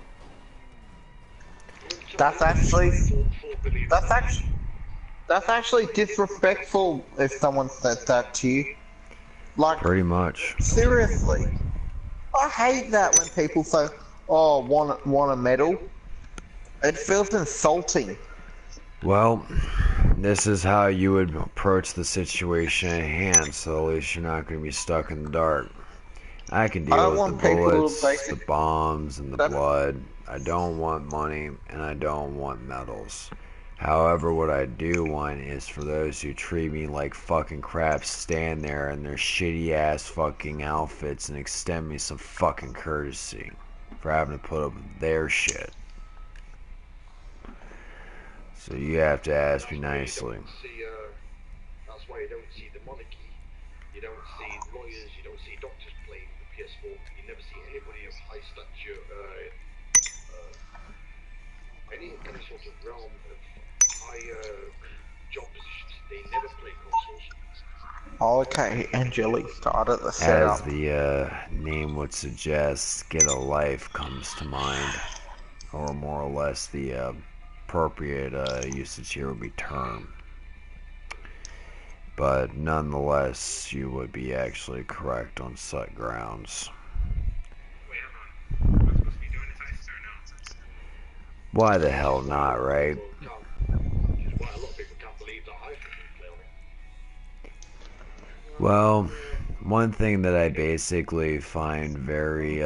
That's actually disrespectful if someone says that to you. Like, Pretty much. seriously. I hate that when people say, "Oh, want a medal." It feels insulting. Well, this is how you would approach the situation at hand, so at least you're not going to be stuck in the dark. I can I deal don't with want the people to bullets, basic- the bombs, and the That- blood. I don't want money, and I don't want medals. However, what I do want is for those who treat me like fucking crap stand there in their shitty ass fucking outfits and extend me some fucking courtesy for having to put up with their shit. So you have to ask me nicely. That's why you don't see the monarchy. You don't see lawyers. You don't see doctors playing the PS4. You never see anybody of high stature, any sort of realm of high job positions. They never play consoles. Okay, Angelique started the As setup. the name would suggest, get a life comes to mind. Or more or less the appropriate usage here would be term. but nonetheless, you would be actually correct on set grounds. Wait, hold on. Am I supposed to be doing this heist or no? Why the hell not, right? Which is why a lot of people can't believe that I clearly. Well, one thing that I basically find very,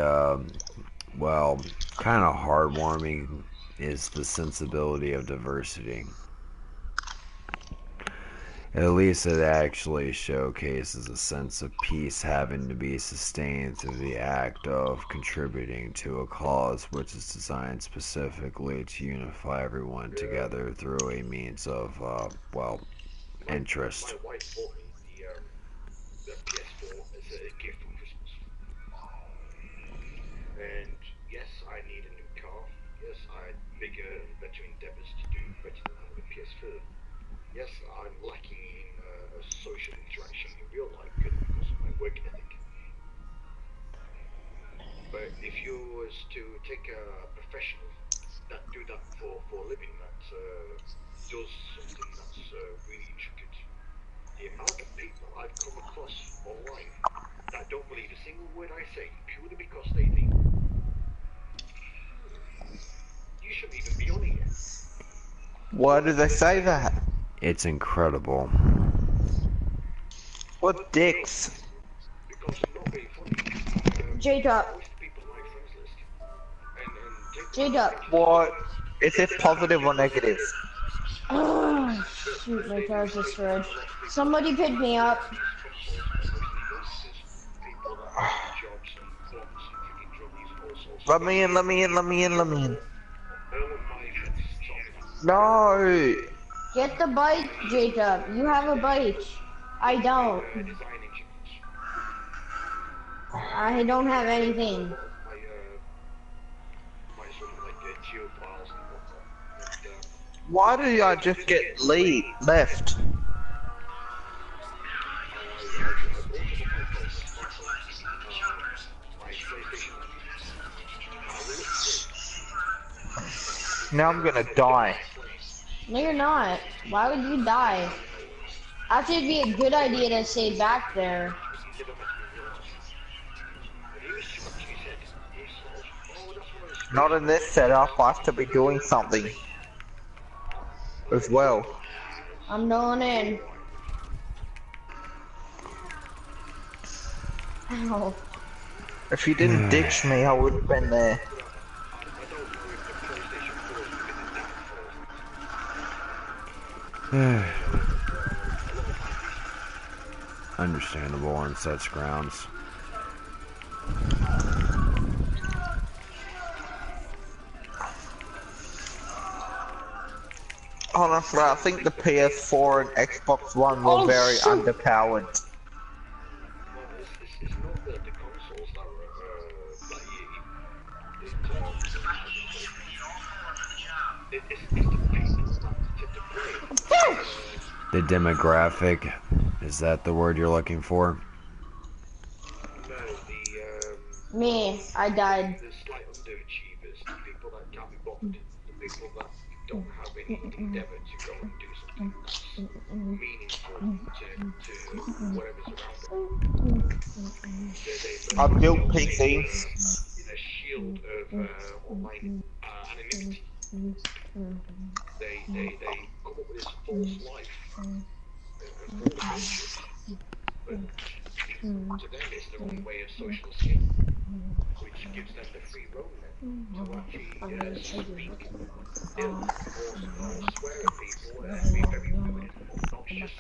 well, kind of heartwarming is the sensibility of diversity. At least it actually showcases a sense of peace having to be sustained through the act of contributing to a cause which is designed specifically to unify everyone together through a means of, well, interest. My wife bought me the PS4 as a gift for Christmas. And yes, I need a new car. Yes, I had bigger and better endeavors to do better than having a PS4. Yes, I'm lacking in a social interaction in real life because of my work ethic. But if you was to take a professional that do that for a living, that does something that's really intricate, the amount of people I've come across online that don't believe a single word I say purely because they think you shouldn't even be on here. Why do they say that? It's incredible. What dicks? Because I'm not being funny. Jacob. Most people on my friends list. And Jacob. What? Is it positive or negative? Oh, shoot, my car's destroyed. Somebody pick me up. Let me in, let me in, let me in, let me in. No! Get the bike, Jacob. You have a bike. I don't. I don't have anything. Why do I just get left? Now I'm gonna die. No, you're not. Why would you die? Actually, it'd be a good idea to stay back there. Not in this setup, I have to be doing something. As well. I'm going in. Ow. If you didn't ditch me, I would have been there. Understandable on such grounds. Honestly, I think the PS4 and Xbox One were very underpowered. It's not the consoles that were it's the people that tend to play. The demographic, is that the word you're looking for? No, the Me, I died. the slight underachievers, the people that can't be bothered, the people that don't have any endeavour to go and do something that's meaningful to whatever's around them. I built PCs. In a shield of online anonymity. They come up with this false life and false friendship. But to them it's their own way of social escape, which gives them the free roam then to actually speak, ill, or swear at people and be very rude and obnoxious.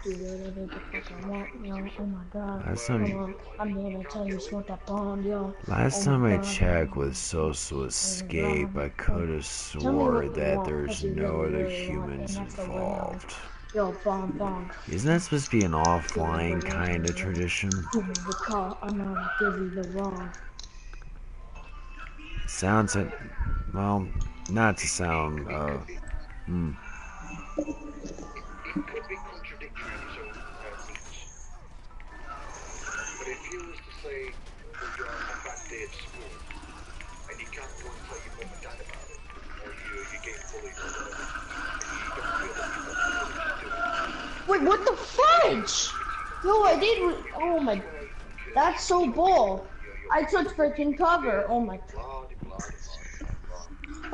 Do whatever the fuck I want, yo. Oh my god. Last Come time, on. I'm gonna tell you smoke that bond, yo. last Oh time my I God. checked with Social Escape, I could have swore that there's no other humans involved. Yo, bond, bond. Isn't that supposed to be an offline kind of tradition? Give me the car, I'm gonna give you the wrong. Sounds like, well, not to sound, It could be contradictory in its own means. But if you was to say that you're on a bad day at school and you can't go and tell your mum and dad about it, or you're getting bullied or whatever, and you don't feel that you've got the courage to do it, my, what the fudge? No, I did. Oh my, that's so bull. I took freaking cover. Oh my.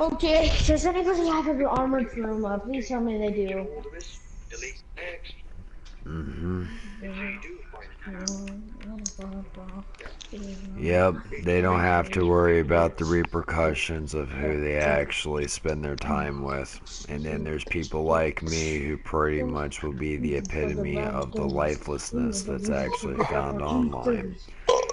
Okay, does anybody have an armored room? Please tell me they do. Mm-hmm. Yep, they don't have to worry about the repercussions of who they actually spend their time with. And then there's people like me who pretty much will be the epitome of the lifelessness that's actually found online.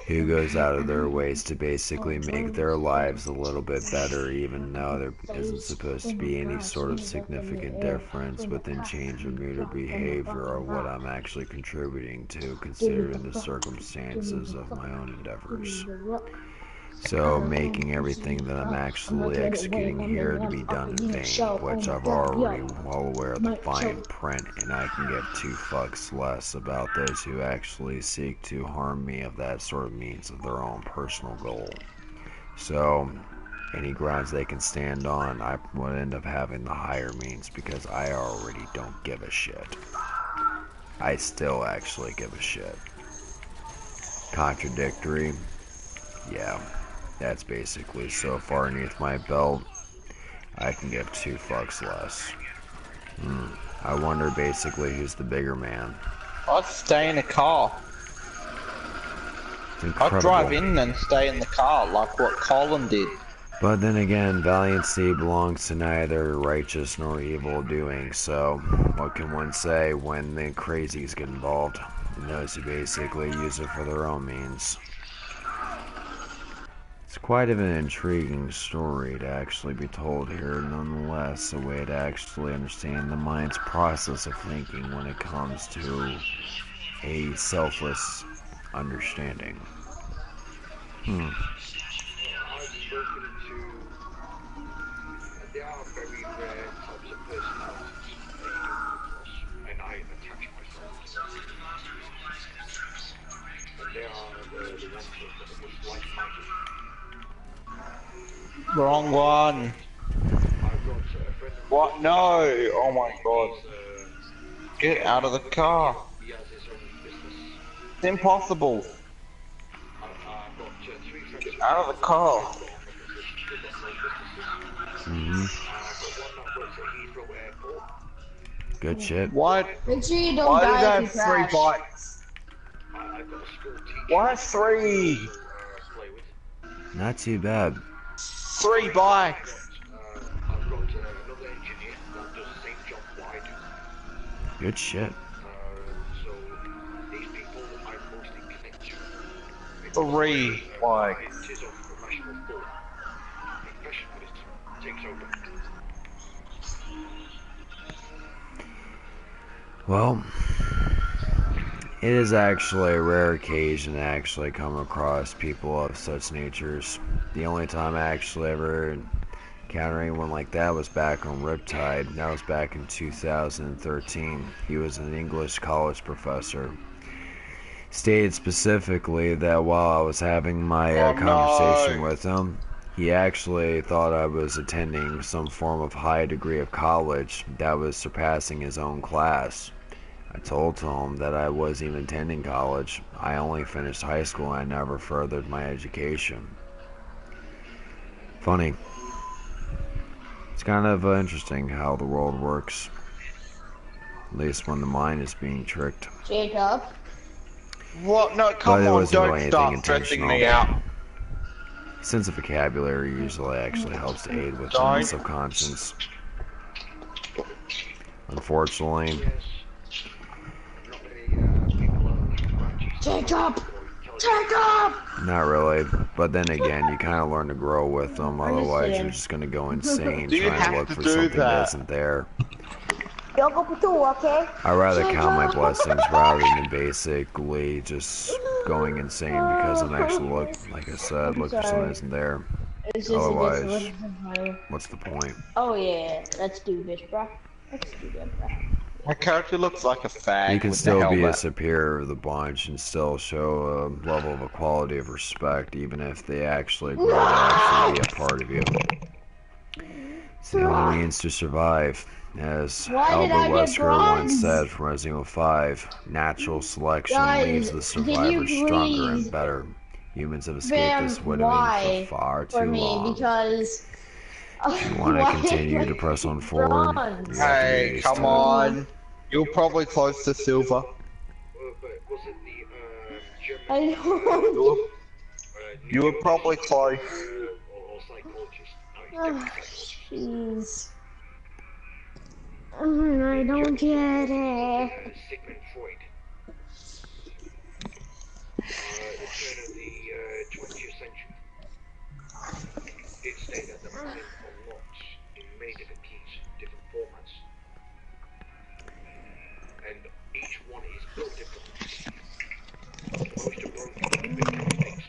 Who goes out of their ways to basically make their lives a little bit better, even though there isn't supposed to be any sort of significant difference within change of mood or behavior or what I'm actually contributing to, considering the circumstances of my own endeavors. So, making everything that I'm actually executing here to be done in vain, which I've already well aware of the fine print, and I can give two fucks less about those who actually seek to harm me of that sort of means of their own personal goal. So, any grounds they can stand on, I would end up having the higher means because I already don't give a shit. I still actually give a shit. Contradictory? Yeah. That's basically so far underneath my belt, I can give two fucks less. I wonder basically who's the bigger man. I'd stay in a car. It's incredible. I'd drive in and stay in the car like what Colin did. But then again, valiancy belongs to neither righteous nor evil doing, so what can one say when the crazies get involved? And those who basically use it for their own means. It's quite of an intriguing story to actually be told here, nonetheless, a way to actually understand the mind's process of thinking when it comes to a selfless understanding. I've spoken to, there are very rare types of personalities and I attach myself to them. But there are the ones that are just like-minded. Wrong one. I've got a friend of What? No! Oh my god. Get out of the car. he has his own business. It's impossible. I've got 3 friends Get out of the car. Mm-hmm. I've got one that works at Heathrow Airport. Good shit. Why? Make sure you don't Why did die I if you have 3 crash. bikes? I've got a school teacher Why 3? play with. Not too bad. 3 bikes. I've got another engineer that does the same job I do. Good shit. So these people I mostly connect to. 3 bikes. It is of professional thought. Professionalism takes over. Well, it is actually a rare occasion to actually come across people of such natures. The only time I actually ever encountered anyone like that was back on Riptide. That was back in 2013. He was an English college professor. Stated specifically that while I was having my conversation with him, he actually thought I was attending some form of high degree of college that was surpassing his own class. I told him that I wasn't even attending college. I only finished high school and I never furthered my education. Funny. It's kind of interesting how the world works. At least when the mind is being tricked. Jacob. What? No, come But it on, wasn't don't anything start stressing me intentional. out. Sense of vocabulary usually actually helps to aid with the Don't. subconscious. Unfortunately, Jacob! Jacob! not really. But then again, you kind of learn to grow with them. Otherwise, you're just going to go insane Do you trying to have look to for do something that? that isn't there. Yo, go for 2, okay? I rather count my blessings rather than basically just going insane because I'm actually like I said, look for something that isn't there. It's just Otherwise, it gets a little bit higher. what's the point? Oh yeah, let's do this, bruh. Let's do that, bruh. My character looks like a fag. You can with the still be a helmet. superior of the bunch and still show a level of equality of respect, even if they actually grow to actually be a part of you. It's the only means to survive. As Why did I Albert get Wesker once bronze? said from Resident Evil 5, natural selection Guys, leaves the can you survivors stronger please and better. Humans have escaped spam this winnowing Y for far for too me long. because If you want to why continue to am I press on forward, bronze? you have to get Hey, used come to it. on. You're probably close to silver. But was it the German I don't. You were probably close. or psychologist? No, he's Oh, definitely psychologist. jeez. I don't get it. Sigmund Freud. The turn of the 20th century. Did state that the mind unlocks in many different keys, different formats. And each one is built differently. Most are broken, mistakes.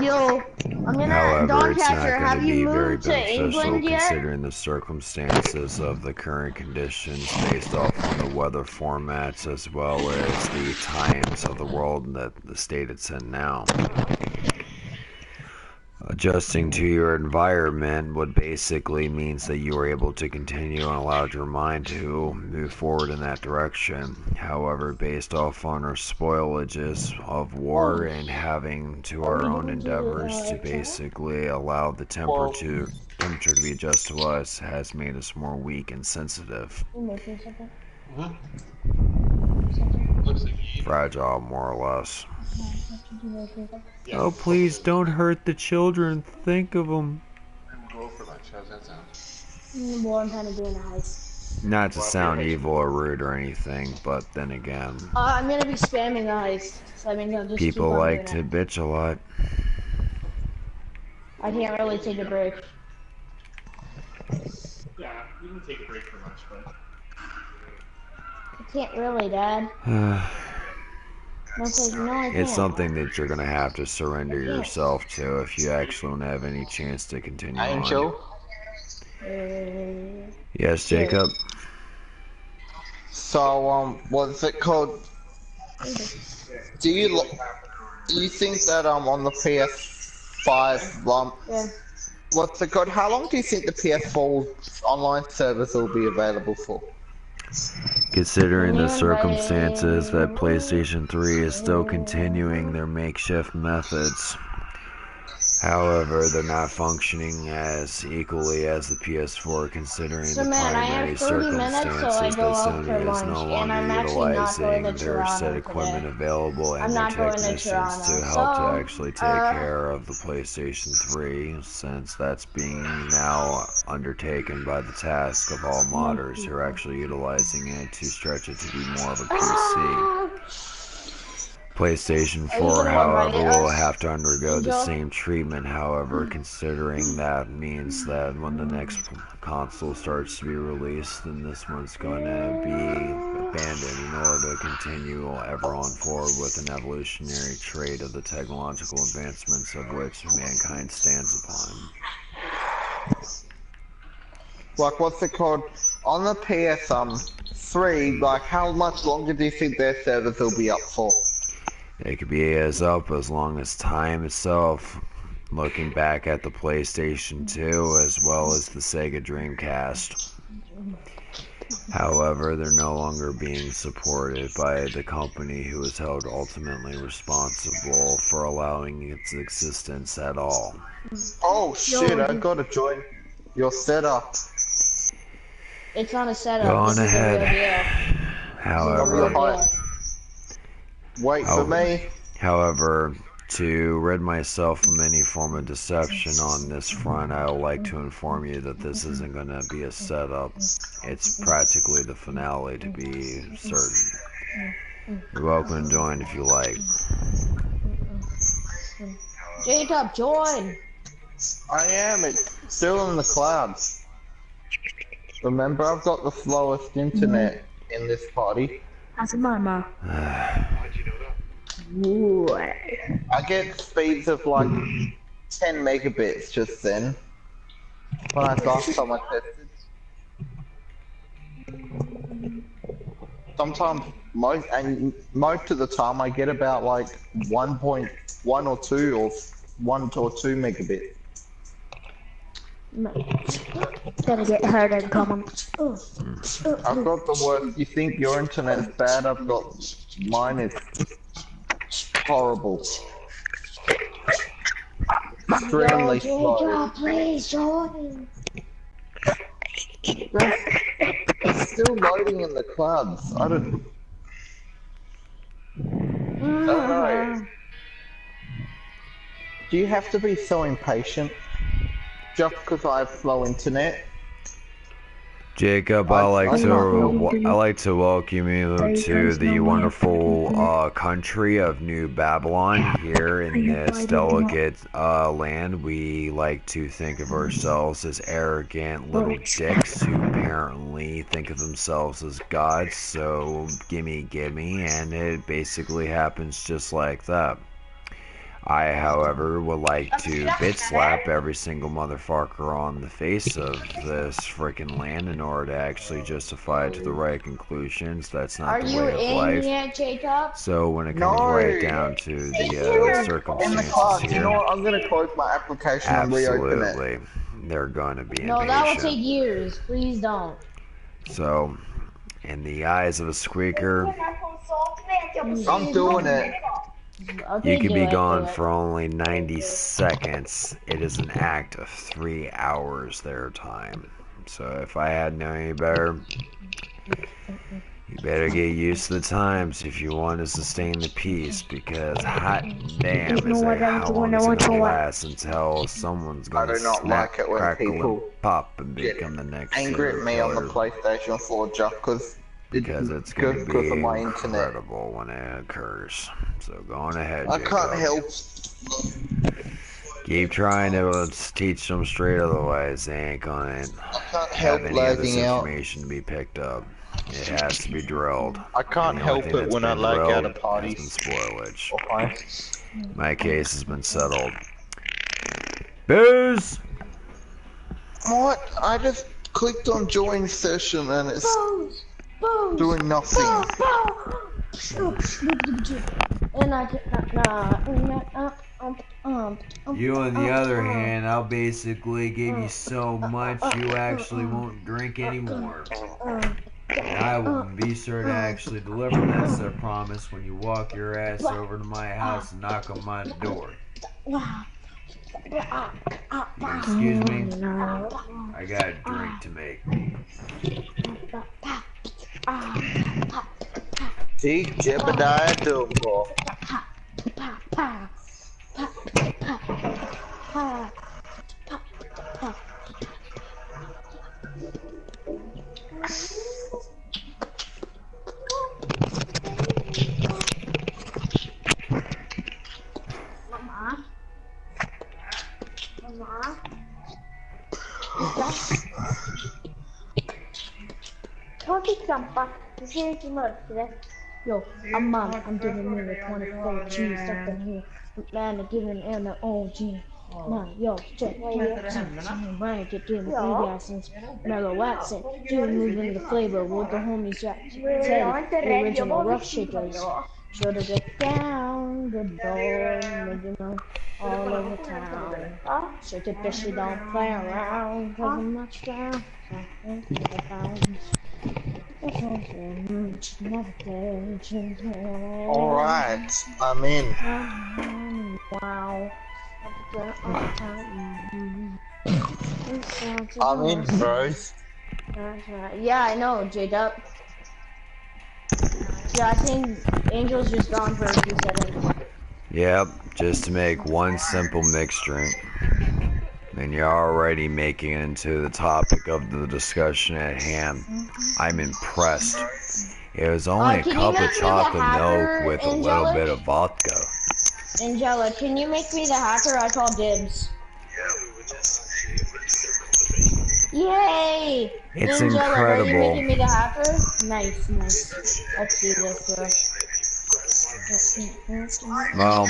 Yo, I'm gonna However, it's not Dogcatcher. going Have to you be very moved to beneficial England yet? considering the circumstances of the current conditions based off on the weather formats as well as the times of the world that the state it's in now. Adjusting to your environment would basically means that you are able to continue and allowed your mind to move forward in that direction. However, based off on our spoilages of war and having to our own endeavors to basically allow the temperature to be adjusted to us has made us more weak and sensitive. Looks like you Fragile, more or less. Oh, please don't hurt the children. Think of them. go for lunch. How's that sound? Well, I'm kind of doing a heist. Not to sound evil or rude or anything, but then again, I'm gonna be spamming the heist. So I mean, I'll just people keep on like to doing bitch a lot. it. I can't really take a break. Yeah, you can take a break for lunch, but I can't really, Dad. No, I can't. It's something that you're gonna have to surrender yourself to if you actually don't have any chance to continue on. Angel? Yes, Jacob? So, what's it called? Do you think that, on the PS5, Yeah. what's it called? How long do you think the PS4 online service will be available for? Considering the circumstances that PlayStation 3 is still continuing their makeshift methods. However, they're not functioning as equally as the PS4 considering So the man, I primary have 30 minutes till I circumstances go that out for Sony is lunch, no and longer I'm actually not going utilizing to their set Toronto equipment today. available I'm and their not going to technicians Toronto, to help so, to actually take care of the PlayStation 3 since that's being now undertaken by the task of all modders who are actually utilizing it to stretch it to be more of a PC. PlayStation 4, however, will have to undergo the same treatment, however, considering that means that when the next console starts to be released, then this one's going to be abandoned in order to continue ever on forward with an evolutionary trait of the technological advancements of which mankind stands upon. Like, what's it called? On the PS3, like, how much longer do you think their service will be up for? It could be as long as time itself. Looking back at the PlayStation 2 as well as the Sega Dreamcast. However, they're no longer being supported by the company who is held ultimately responsible for allowing its existence at all. Oh shit, I gotta join your setup. It's on a setup. Go on This is the real ahead. deal. However, Wait for me. However, to rid myself from any form of deception on this front, I would like to inform you that this isn't going to be a setup. It's practically the finale, to be certain. You're welcome to join if you like. Jacob, join! I am. It's still in the clouds. Remember, I've got the slowest internet in this party. That's mama. How'd you know that? I get speeds of like 10 megabits just then. When I last time I tested. Sometimes, most of the time, I get about like 1.1 or 2 or 1 or 2 megabits. It's gonna get hurt and come on. I've got the worst. You think your internet's bad? I've got mine is horrible. Extremely slow. Jacob, please join. It's still loading in the clouds. I don't know. Do you have to be so impatient just because I have slow internet? Jacob, I like to welcome you to the wonderful country of New Babylon. Here in this delicate land, we like to think of ourselves as arrogant little dicks who apparently think of themselves as gods. So gimme, and it basically happens just like that. I, however, would like to bitch slap every single motherfucker on the face of this freaking land in order to actually justify it to the right conclusions. That's not the way of life. Are you in yet, Jacob? So when it comes right down to the circumstances here, you know what? I'm gonna close my application and reopen it. absolutely, they're going to be impatient. No, that will take years. Please don't. So, in the eyes of a squeaker, I'm doing it. you can be gone for only 90 seconds. It is an act of 3 hours their time. So if I had known any better, you better get used to the times if you want to sustain the peace, because hot damn is like how long it's going to last until someone's going to snap, crackle, and pop and become the next angry at me on the PlayStation 4 just because it's going to be of my internet. incredible when it occurs. So go on ahead, I Jacob. can't help. Keep trying to teach them straight, otherwise they ain't gonna have any of this information to be picked up. It has to be drilled. I can't help it when I lag out of parties. Has been spoilage. Okay. My case has been settled. Booze! What? I just clicked on join session and it's doing nothing. And I You, on the other hand, I'll basically give you so much you actually won't drink anymore. And I will be sure to actually deliver that as I promise when you walk your ass over to my house and knock on my door. Excuse me? I got a drink to make. See, Jebediah Dumbo. Yo, I'm mom. I'm giving me the 24 cheese up in here. Man, I'm giving him the OG. Man, yo, check Brian get doing the big accents, mellow accent, doing moving the flavor with the homies Teddy, the original rough shakers. Sure to get down, good boy, you know, all over town. So the bitch don't play around, cause I'm not strong. Alright, I'm in. Wow. I'm in, bros. Yeah, I know, J-Dub. Yeah, I think Angel's just gone for a few seconds. Yep, just to make one simple mixed drink. And you're already making it into the topic of the discussion at hand. I'm impressed. It was only a cup of chocolate milk with a little bit of vodka. Angela, can you make me the hacker? I call dibs. Yay! It's Angela, incredible. Are you making me the hacker? Nice, nice. Let's do this, bro. Well,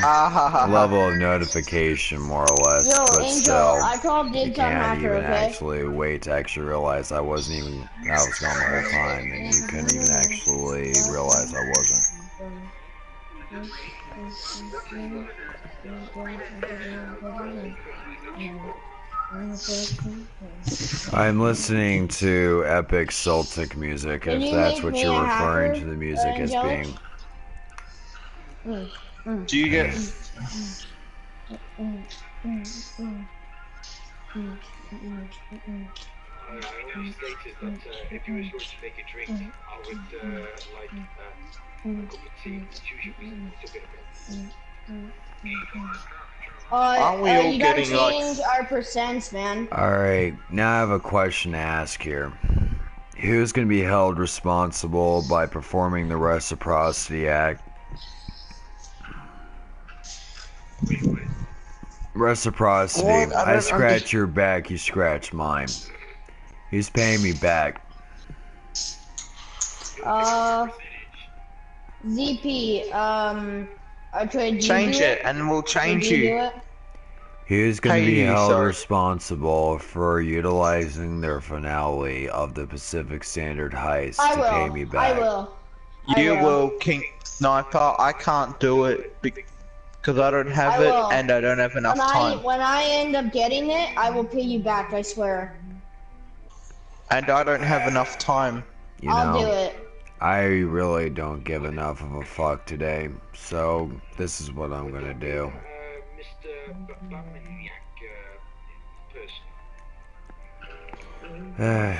level of notification, more or less, Yo, but Angel, still, I called you dibs on can't hacker, even okay? actually wait to actually realize I wasn't even, I was gone the whole time, and you couldn't even actually realize I wasn't. I'm listening to epic Celtic music, Can if you that's make what me you're a referring hacker, to the music as Angelic? being. Do you get? I always stated that if you was going to make a drink, I would like a cup of tea. Choose your bit of Aren't we all you gotta getting, like- change our percents, man. Alright, now I have a question to ask here. Who's going to be held responsible by performing the Reciprocity Act? Reciprocity. What? I I don't scratch your back, you scratch mine. Who's paying me back? ZP, could you Change do it, and we'll Could change you do you. it? Who's going to Pay be you, held sorry. responsible for utilizing their finale of the Pacific Standard heist I to will. pay me back? I will. You will, King Sniper. I can't do it because I don't have I it will. and I don't have enough time. When I end up getting it, I will pay you back, I swear. And I don't have enough time. You I'll do know, it. I really don't give enough of a fuck today, so this is what I'm gonna do. Mr. Batmaniac person.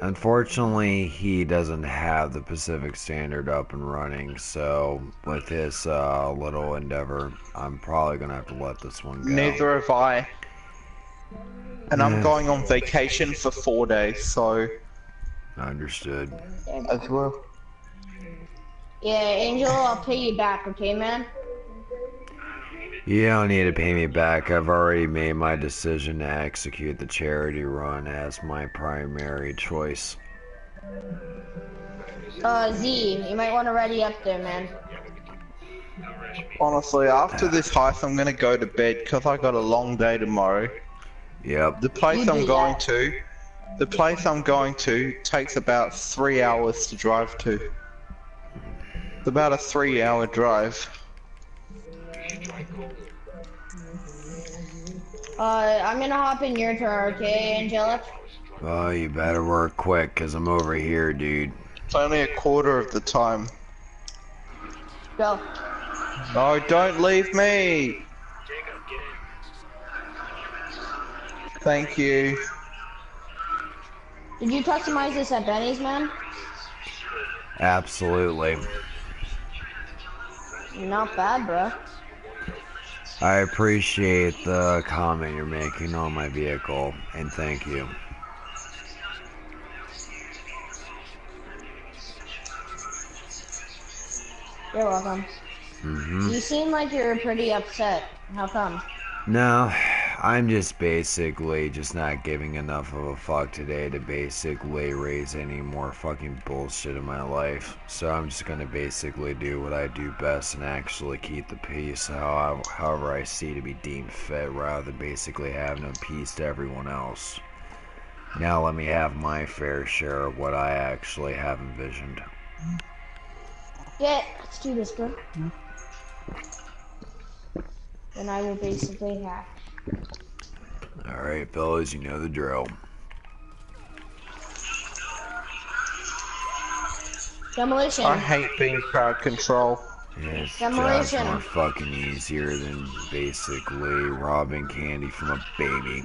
Unfortunately, he doesn't have the Pacific Standard up and running, so with this little endeavor, I'm probably gonna have to let this one go. Neither have I. And I'm going on vacation for 4 days, so Understood. as well. Yeah, Angel, I'll pay you back, okay, man? You don't need to pay me back. I've already made my decision to execute the charity run as my primary choice. Z, you might want to ready up there, man. Honestly, after this heist, I'm gonna go to bed because I got a long day tomorrow. Yep. The place You I'm do going that. to, the place I'm going to takes about 3 hours to drive to. It's about a 3-hour drive. I'm gonna hop in your car, okay, Angelic? Oh, you better work quick, cause I'm over here, dude. It's only a quarter of the time. Go. No, don't leave me! Jacob, get in. Thank you. Did you customize this at Benny's, man? Absolutely. Not bad, bro. I appreciate the comment you're making on my vehicle, and thank you. You're welcome. You seem like you're pretty upset. How come? No, I'm just basically just not giving enough of a fuck today to basically raise any more fucking bullshit in my life. So I'm just gonna basically do what I do best and actually keep the peace however I see to be deemed fit, rather than basically having a peace to everyone else. Now let me have my fair share of what I actually have envisioned. Yeah, let's do this, bro. Then I will basically hack. Alright, fellas, you know the drill. Demolition. I hate being crowd control. It's just Demolition. more fucking easier than basically robbing candy from a baby.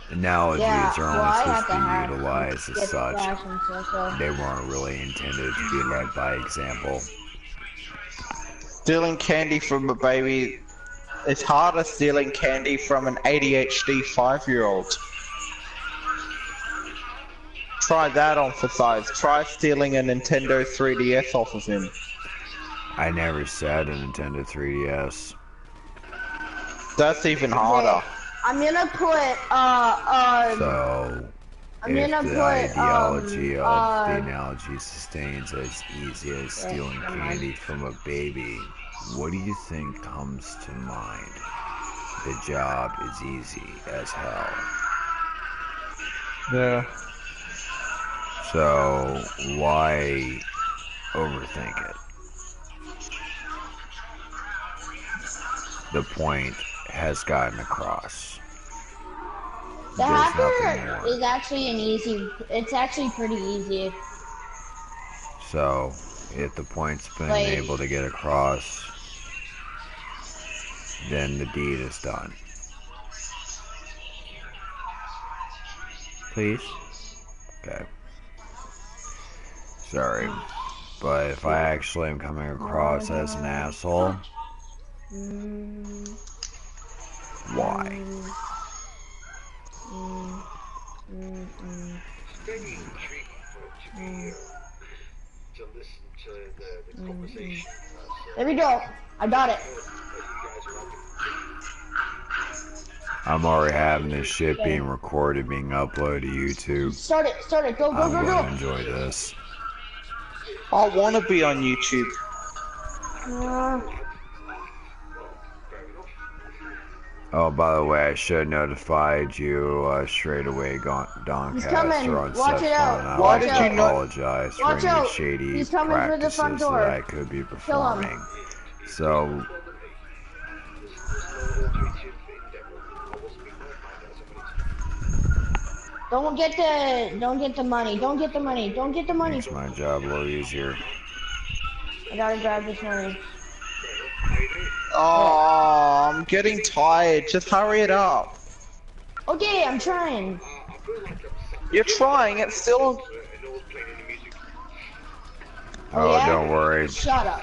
Analogies Yeah, are well, only I supposed have to to be hack utilized Get as such. cash and stuff, so. They weren't really intended to be led by example. Stealing candy from a baby is harder stealing candy from an ADHD 5-year-old. Try that on for size. Try stealing a Nintendo 3DS off of him. I never said a Nintendo 3DS. That's even harder. I'm gonna put, So, I'm if gonna the put, ideology of the uh, analogy sustains as easy as stealing never mind. candy from a baby, what do you think comes to mind? The job is easy as hell. Yeah. So, why overthink it. The point has gotten across. The There's nothing hacker more. is actually it's actually pretty easy. So, if the point's been Like- able to get across, then the deed is done. Please? Okay. Sorry. But if I actually am coming across as an asshole, why? It's very intriguing for it to be to listen to the conversation There we go. I got it. that you guys are having. I'm already having this shit being recorded, being uploaded to YouTube. Start it. Go, I'm go, going to go, enjoy this. I want to be on YouTube. go. Oh, by the way, I should have notified you straight away, He's Doncaster, coming. on Watch set it out. phone. I Why would did like you to not- apologize for Watch any out. shady He's coming through the practices front door. that I could be Kill him. performing. So, Don't get the money. Don't get the money. Don't get the money. makes my job a little easier. I gotta grab this money. Oh, I'm getting tired. Just hurry it up. Okay, I'm trying. You're trying. It's still. Oh, yeah? don't worry. Shut up.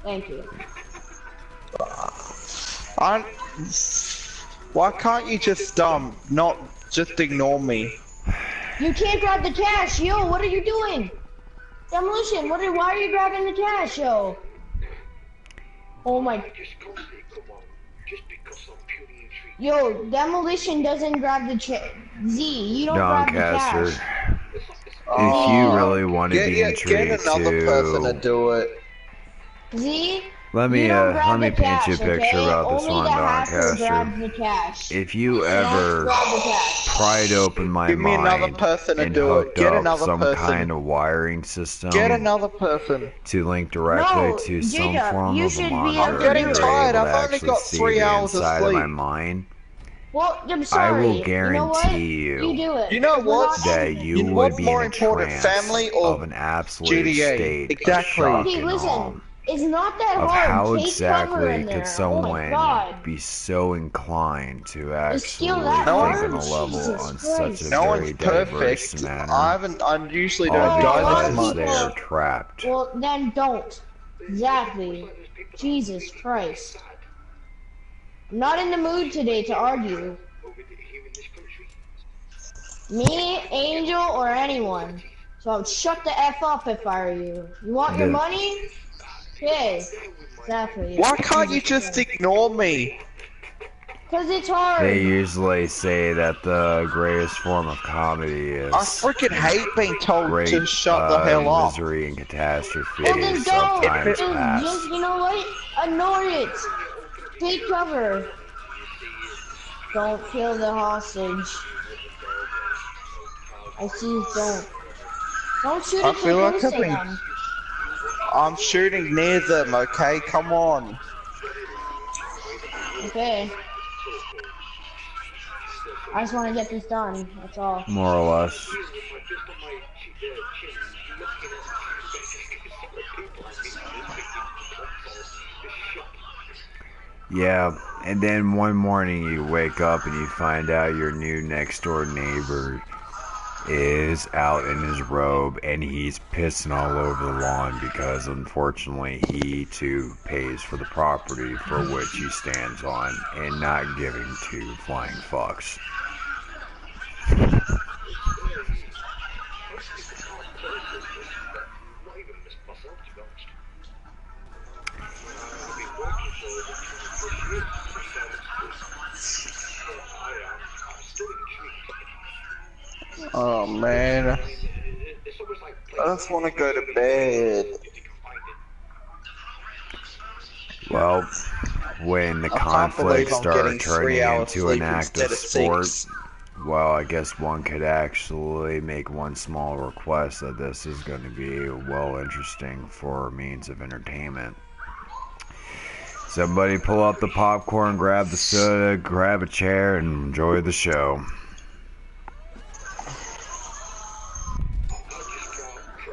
Thank you. Why can't you just not just ignore me? You can't grab the cash, yo. What are you doing? Demolition. Why are you grabbing the cash, yo? Oh my. Just come on. Just because I'm purely intrigued. Yo, Demolition doesn't grab the Z. You don't grab the Doncaster, cash. if you really want to be Get intrigued another person to too, do it. Z. let me you don't grab let me the paint cash, you a picture okay? about this Only one, the hacker Doncaster. grabs the cash. If you Don't ever grab the cash. pried open my Give me another mind person to and do it. hooked Get up another some person. kind of wiring system Get another person. to link directly No, to some Jacob, form you of should a be monitor, able I'm getting you're tired. able to I've only actually got see 3 the hours of inside of my sleep. mind. Well, I'm I sorry. will You know guarantee what? You do it. You know We're what? not that doing you You know would what's be more in a important, trance family or of an absolute GTA? state Exactly. of shock Okay, and listen. awe. It's not that Of hard. how Take cover exactly in there. could Oh my someone God. be so inclined to Is actually skill that think hard? on a level Jesus on Christ. such a No very one's diverse perfect. manner? I usually All don't die lot this of because much. they people- are trapped. Well, then don't. Exactly. Jesus Christ. I'm not in the mood today to argue. Here in this country. Me, Angel, or anyone. So shut the F up if I were you. You want your Yeah. money? Okay. Exactly. Why can't you just ignore me? Because it's hard. They usually say that the greatest form of comedy is I freaking hate being told great to shut the hell up. misery and catastrophe Well, then of don't. times Just, past. you know what? Ignore it. Take cover. Don't kill the hostage. I see. Don't shoot I it feel too like close I've to been- them. I'm shooting near them, okay? Come on. Okay. I just want to get this done. That's all. More or less. Just on my chin, looking at Yeah, and then one morning you wake up and you find out your new next door neighbor is out in his robe and he's pissing all over the lawn because unfortunately he too pays for the property for which he stands on and not giving two flying fucks. not even myself, to be honest. I've been working for over 20 plus years. I'm still intrigued. Oh man. It's almost like I just want to go to bed. if you can find it. Well, when the I can't conflict believe I'm started getting 3 turning hours into an sleep active instead of sport, 6. well, I guess one could actually make one small request that this is going to be well interesting for means of entertainment. Somebody pull up the popcorn, grab the soda, grab a chair, and enjoy the show.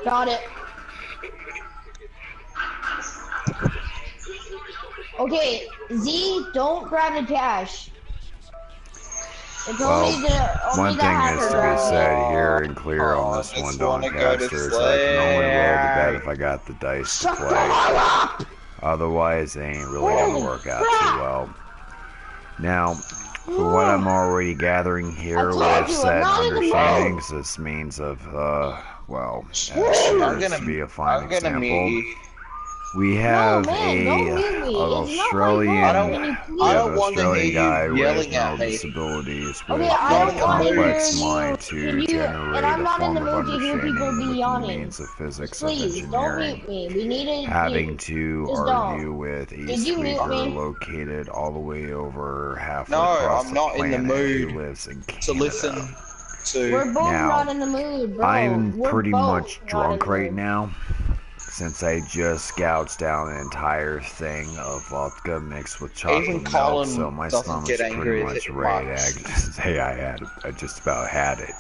Got it. Okay, Z, don't grab the cash. It's Well, only one the thing hacker is to be grabs it. said here and clear on Oh, this I one, just wanna go to Doncaster, is I can only roll the bet if I got the dice to Shut the play. hell up! Otherwise, they ain't really gonna Holy work out crap! too well. Now, for what I'm already gathering here I with told you, I'm said not in the mood. understandings, this means of, well, I'm appears to be a fine gonna mute example. you. We have man, don't mute me. an It's not my Australian, fault. I Can you we please- have don't an want to Australian hear guy you with yelling mental at me. disabilities with Okay, I don't a wanna complex hear mind you. to And generate I'm a not in form the of mood to hear people understanding be with the yawning. means of physics Please, of don't engineering. mute me. We need to Having to Just argue don't. with a Did you mute squeaker me? located all the way over halfway No, across I'm the not in the planet who mood lives in Canada. to listen to. We're both Now, not in the mood, bro. I'm We're pretty both much not in drunk the right mood. now, since I just gouged down an entire thing of vodka mixed with chocolate Even milk, Colin so my doesn't stomach's get pretty angry much at ready much. to say I just about had it.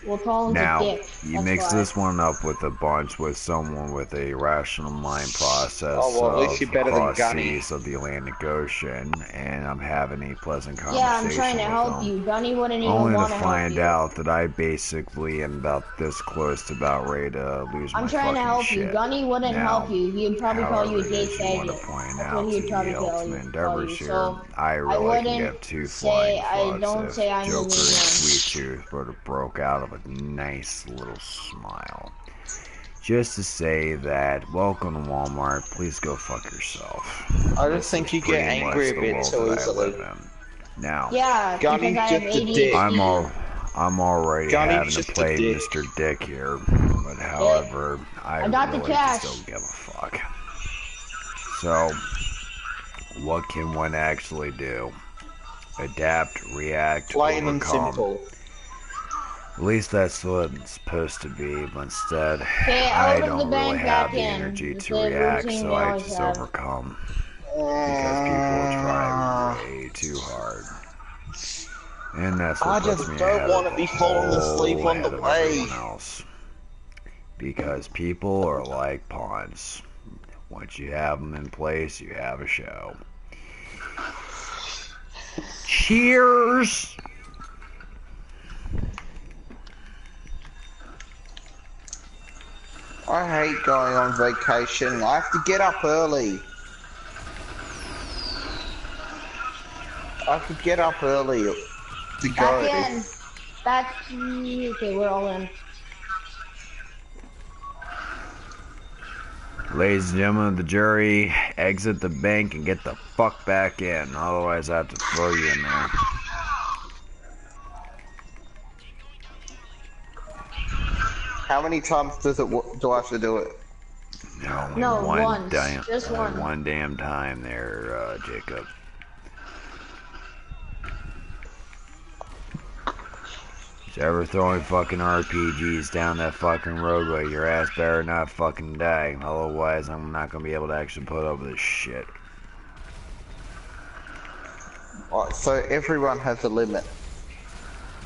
We'll call him Now, a dick. you That's mix why. this one up with a bunch with someone with a rational mind process Oh, well, at least of you're better than across Gunny. seas of the Atlantic Ocean, and I'm having a pleasant Yeah, conversation I'm trying to with help them. you. Gunny wouldn't even Only to want to help find you. out that I basically am about this close to about ready to lose I'm my trying to fucking help shit. you. Gunny wouldn't Now, help you. He'd probably call you a however it gay is you want to faggot. point That's out what to he'd probably the call ultimate you. endeavors here, So, I really can wouldn't give two say flying I fucks don't if say I'm the mean Joker's one. sweet tooth would have broke out of a nice little smile. Just to say that, welcome to Walmart, please go fuck yourself. I This just think is you get pretty angry much a the bit world too that I easily. live in. Now, Yeah, Gunny's because I have just a dick. ADHD. I'm already Gunny's having to just a play dick. Mr. Dick here, but however, I got the really cash. just don't give a fuck. So, what can one actually do? Adapt, react, Plain and overcome. simple. At least that's what it's supposed to be, but instead, Okay, I out of the don't really bank, have back the in. energy It's to the react, routine so we I always just have. overcome. Because people try way too hard. And that's I what puts just me don't ahead wanna of be falling asleep whole on the ahead of way. everyone else. Because people are like pawns. Once you have them in place, you have a show. Cheers! I hate going on vacation. I have to get up early. I have to get up early to go. Back in. Back. Okay, we're all in. Ladies and gentlemen of the jury, exit the bank and get the fuck back in. Otherwise, I have to throw you in there. How many times do I have to do it? No, once. Damn, Just one. one damn time there, Jacob. If you're ever throwing fucking RPGs down that fucking roadway, your ass better not fucking die. Otherwise, I'm not gonna be able to actually put up with this shit. Alright, so everyone has a limit.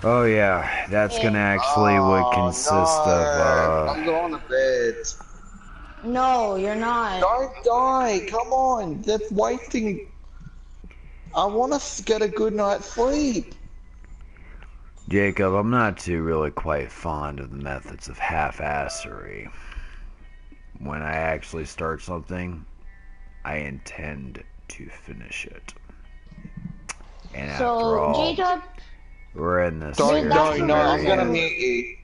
Oh yeah, that's gonna actually would consist of, I'm going to bed. No, you're not. Don't die, come on, that's wasting. I want to get a good night's sleep. Jacob, I'm not too really quite fond of the methods of half-assery. When I actually start something, I intend to finish it. And after all, Jacob, we're in this Don't- here that's the No, I'm reason- gonna mute you.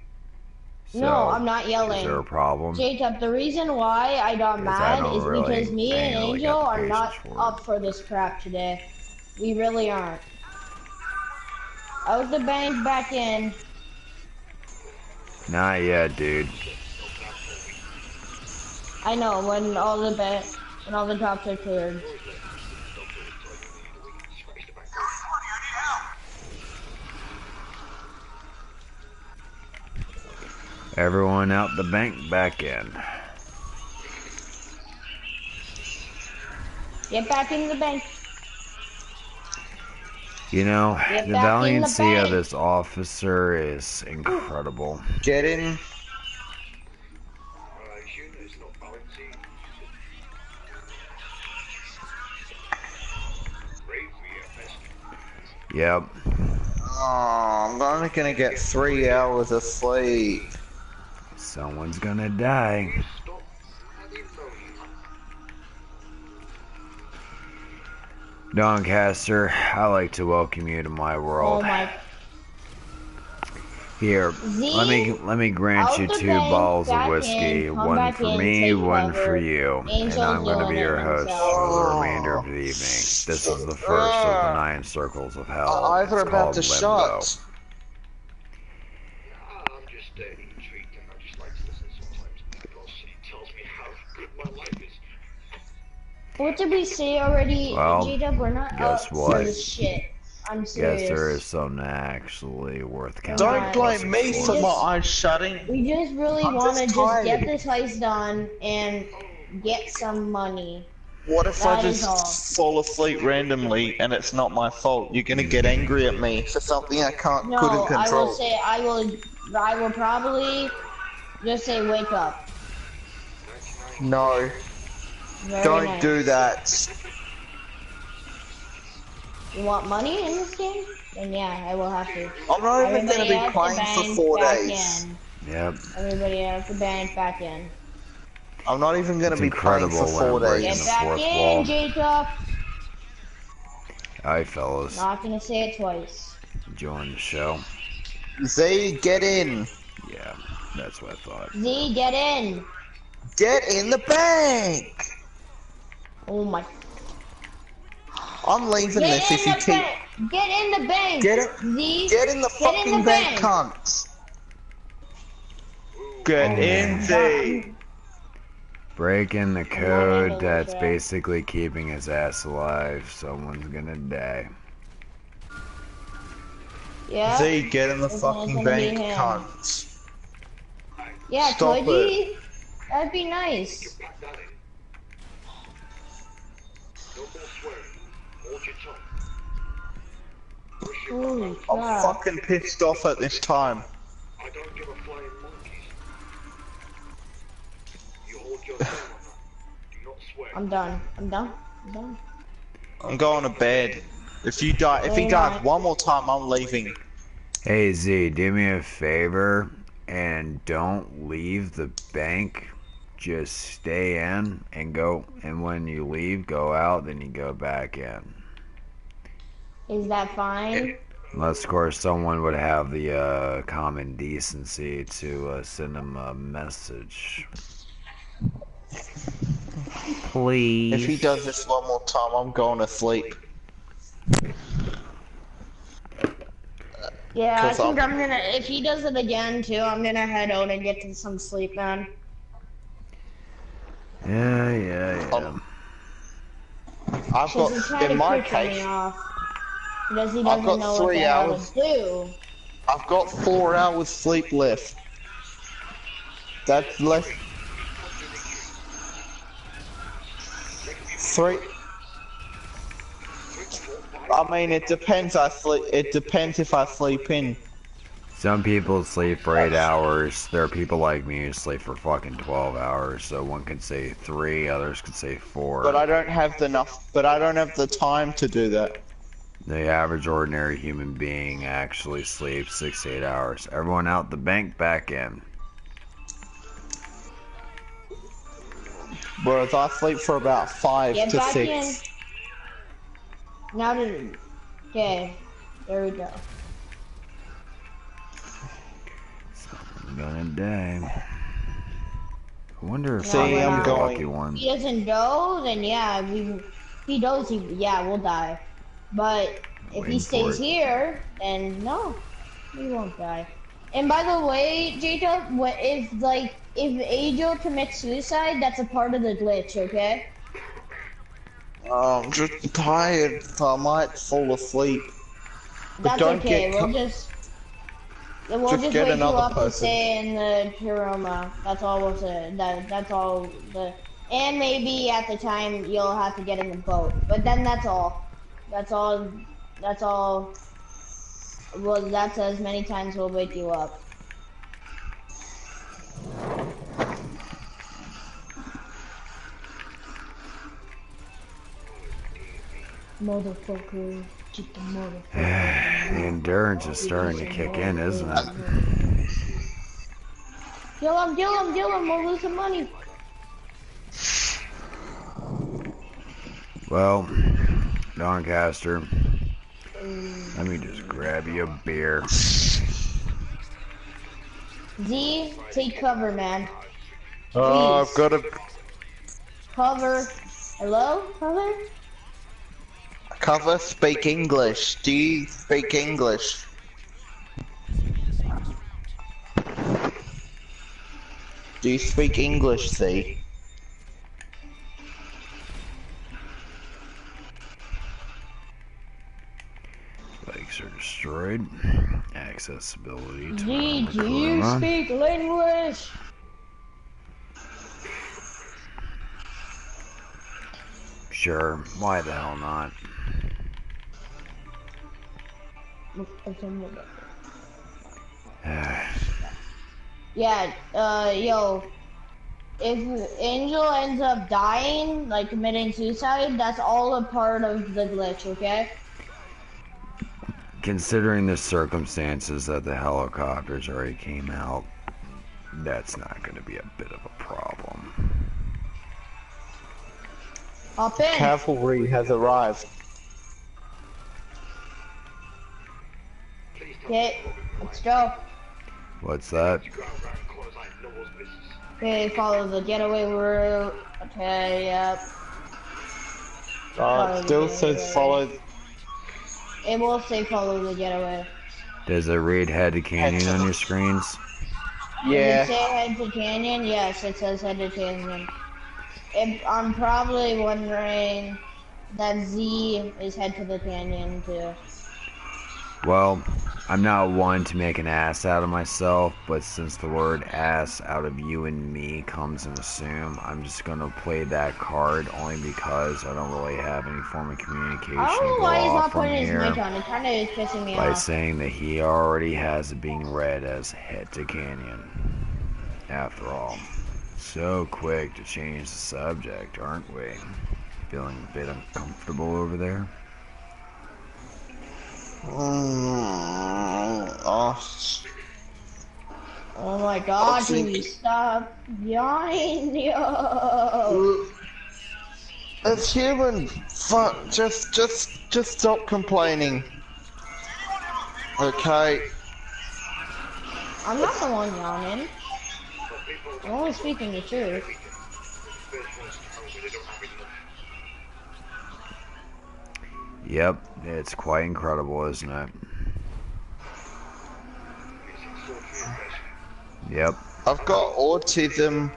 no, I'm not yelling. Is there a problem? Jacob, the reason why I got Because I mad don't is really- because me I and ain't really Angel got the are not patience for it. up for this crap today. We really aren't. Out the bank, back in. Not yet, dude. I know when all the drops are cleared. Everyone out the bank back in. Get back in the bank. You know, Get the back in the valiancy of bank. this officer is incredible. Get in. It's not balancing. Yep. Oh, I'm only gonna get 3 hours of sleep. Someone's gonna die. Stop. I didn't know you. Doncaster, I like to welcome you to my Oh world. my. Here, Z, let me grant out you the 2 bank, bottles of back whiskey, in, come one back for in, me, take one for whoever. you, Angel's and I'm going to be doing your it host himself. for the remainder of the evening. This is the first of the 9 circles of hell. Eyes are It's about called to Limbo. shut. I'm just intrigued and I just like to listen sometimes because it tells me how good my life is. What did we say already, Well, J-Dub? We're not guess up what? for this shit. I'm serious. Guess there is something actually worth counting. Don't blame me for my eyes shutting. We just really I'm want to just just get tired. this heist done and get some money. What if I That is all. just fall asleep randomly and it's not my fault? You're gonna get angry at me for something I couldn't No, I will control. say I will probably just say wake up. No, Very don't nice. do that. You want money in this game? Then yeah, I will have to. I'm not even gonna Everybody be at the playing for bank, 4 back days. in. Yep. Everybody at the bank back in. I'm not even gonna It's be playing incredible for when 4 I'm breaking Get days. the back fourth in, wall. Jacob. Hi, fellas. Not gonna say it twice. Join the show. Z, get in. Yeah, that's what I thought. Z, get in. Get in the bank. Oh my. I'm leaving Get this in if you the keep. bank. Get in the bank. Get it. Z. Get in the fucking bank, cunts. Get in, Z. Breaking the code that's Jack. basically keeping his ass alive. Someone's gonna die. Yeah. Z, get in the It's fucking gonna bank, be him. cunts. Yeah, Stop could you? That'd be nice. Pack that in. No more swearing. Hold your tongue. Push your Holy mouth. I'm crap. fucking pissed off at this time. I don't give a flying monkey. You hold your tongue. Do not swear. I'm done. I'm done. I'm done. I'm going to bed. If he Very dies nice. one more time, I'm leaving. Hey Z, do me a favor and don't leave the bank. Just stay in and go. And when you leave, go out. Then you go back in. Is that fine? Unless, of course, someone would have the common decency to send them a message. Please. If he does this one more time, I'm going to sleep. Yeah, I 'Cause think I'll- I'm gonna. If he does it again too, I'm gonna head out and get to some sleep, man. Yeah. I've Because he's got, trying in to my piss me case, off. Because he I've doesn't got know what 3 the hell hours. to do. I've got 4 hours sleep left. That's less. 3. I mean, it depends. It depends if I sleep in. Some people sleep for 8 hours. There are people like me who sleep for fucking 12 hours. So one could say 3, others could say 4. But I don't have the time to do that. The average ordinary human being actually sleeps 6 to 8 hours. Everyone out the bank, back in. Whereas I sleep for about 5 Get to back 6. in. Now to. Okay. There we go. I'm gonna die. I wonder if See, I'm I'm the going. lucky one. If he doesn't go, then yeah, if he goes, yeah, we'll die. But if Waiting he for stays it. here, then no, we won't die. And by the way, Jacob, if Angel commits suicide, that's a part of the glitch, okay? I'm just tired, so I might fall asleep. But That's don't okay. get We'll just We'll Just just get wake you another up to person. stay in the Hiroma. That's all we'll say. That's all. And maybe at the time you'll have to get in the boat. But then that's all. That's all. That's all. Well, that's as many times we'll wake you up. Motherfucker. Get the motherfucker. The endurance is starting to kick in, isn't it? Kill him, kill him, kill him. We'll lose some money. Well, Doncaster, let me just grab you a beer. Z, take cover, man. Oh, I've Please. got to Cover. Hello? Cover? cover. Speak English. Do you speak English? Do you speak English, Z? Bikes are destroyed. Accessibility to Z, do you Kuruma. speak language? Sure, why the hell not? Yeah, yo, if Angel ends up dying, like committing suicide, that's all a part of the glitch, okay? Considering the circumstances that the helicopters already came out, that's not going to be a bit of a problem. Hop in. Cavalry has arrived. Okay, let's go. What's that? Okay, follow the getaway route. Okay, yep. It still says follow. It will say follow the getaway. Does it read head to canyon on your screens? Does it Yeah. say head to canyon? Yes, it says head to canyon. I'm probably wondering that Z is head to the canyon too. Well, I'm not one to make an ass out of myself, but since the word ass out of you and me comes and assume, I'm just gonna play that card only because I don't really have any form of communication I don't know to why go he's off not from putting his here mic on. It kind of is pissing me by off. saying that he already has it being read as head to canyon. After all, so quick to change the subject, aren't we? Feeling a bit uncomfortable over there? Oh my god, can you stop yawning, yo? It's human. Fuck. Just stop complaining. Okay. I'm not the one yawning. I'm only speaking the truth. Yep, it's quite incredible, isn't it? Yep, I've got autism.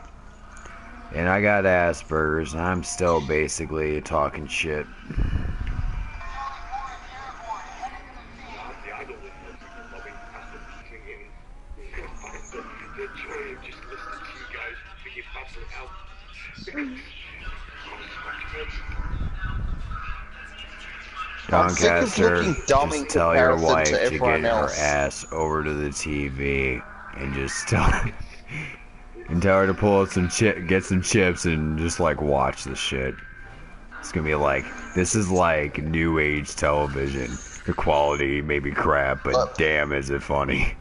and I got Asperger's, and I'm still basically talking shit. I'm sick of Doncaster, looking dumb in just tell your comparison wife to to get everyone her else. ass over to the TV and just tell and tell her to pull out some get some chips and just like watch the shit. It's gonna be like, this is like new age television. The quality may be crap, but damn is it funny.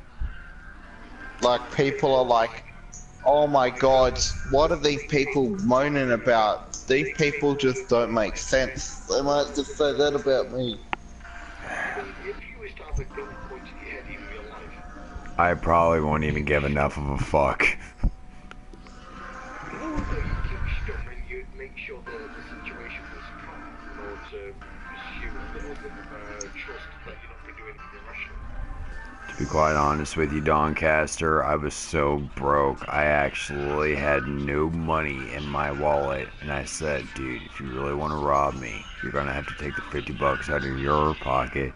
Like, people are like, oh my god, what are these people moaning about? These people just don't make sense. They might just say that about me. If you was to have a gun pointed at your head in real life, I probably won't even give enough of a fuck. although you keep stop and you'd make sure that the situation was calm in order to pursue a little bit of trust that you're not going to do anything irrational. To be quite honest with you, Doncaster, I was so broke, I actually had no money in my wallet. And I said, dude, if you really want to rob me, you're going to have to take the $50 out of your pocket,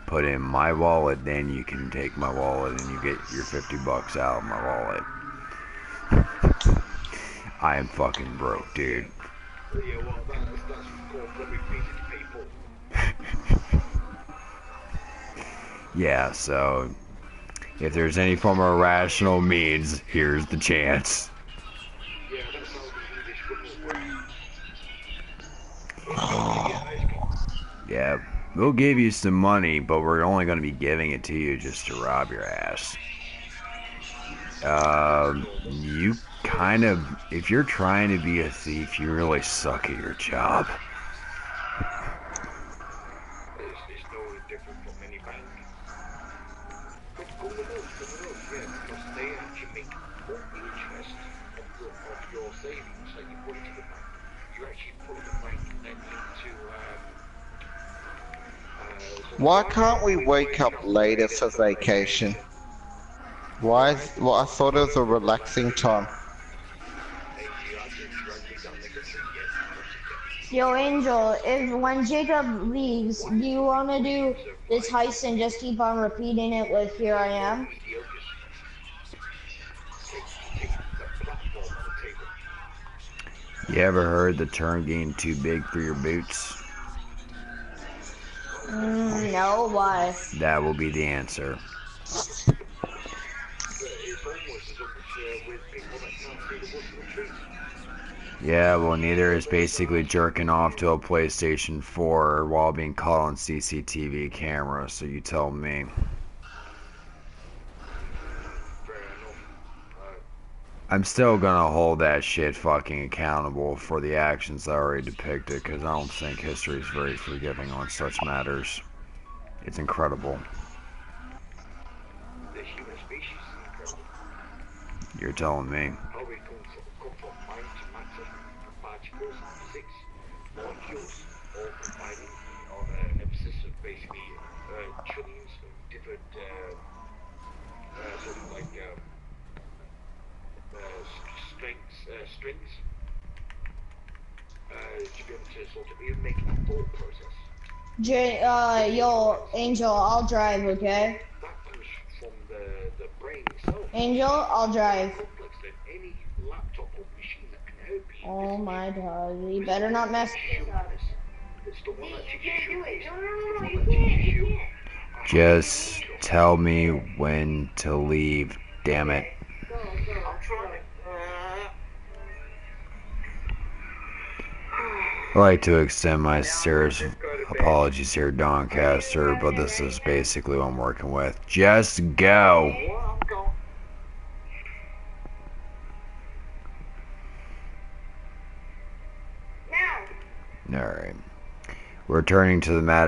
put in my wallet, then you can take my wallet and you get your $50 out of my wallet. I am fucking broke, dude. Yeah, well, that's called robbing business people. Yeah, so if there's any form of rational means, here's the chance. Yeah, that's how the English government works. Yeah, we'll give you some money, but we're only going to be giving it to you just to rob your ass. You kind of, if you're trying to be a thief, you really suck at your job. It's no different from any bank. But criminals, yeah, because they actually make more interest of your savings that you put into the bank. You actually put the bank then into Why can't we wake up later for vacation? Why? Well, I thought it was a relaxing time. Yo, Angel, if when Jacob leaves, do you want to do this heist and just keep on repeating it with "Here I am"? You ever heard the term getting too big for your boots? No, why? That will be the answer. Yeah, well, neither is basically jerking off to a PlayStation 4 while being caught on CCTV camera, so you tell me. I'm still gonna hold that shit fucking accountable for the actions I already depicted, because I don't think history is very forgiving on such matters. It's incredible. the human species is incredible. You're telling me. How we come from mind to matter, from particles, physics, molecules, all combining on an emphasis of basically trillions of different sort of like strings to be able to sort of even make a thought process. Yo, Angel, I'll drive, okay? That comes from the brain itself. Angel, I'll drive. Complex than any laptop or machine that can help you. Oh my god, you better not mess this up. It's the one that You teaches can't you. do it. No, you can't. Just tell me when to leave, damn it. I'm trying. I'd like to extend my serious apologies here, Doncaster, but this is basically what I'm working with. Just go! Well, I'm going. Now. Alright. Returning to the matter.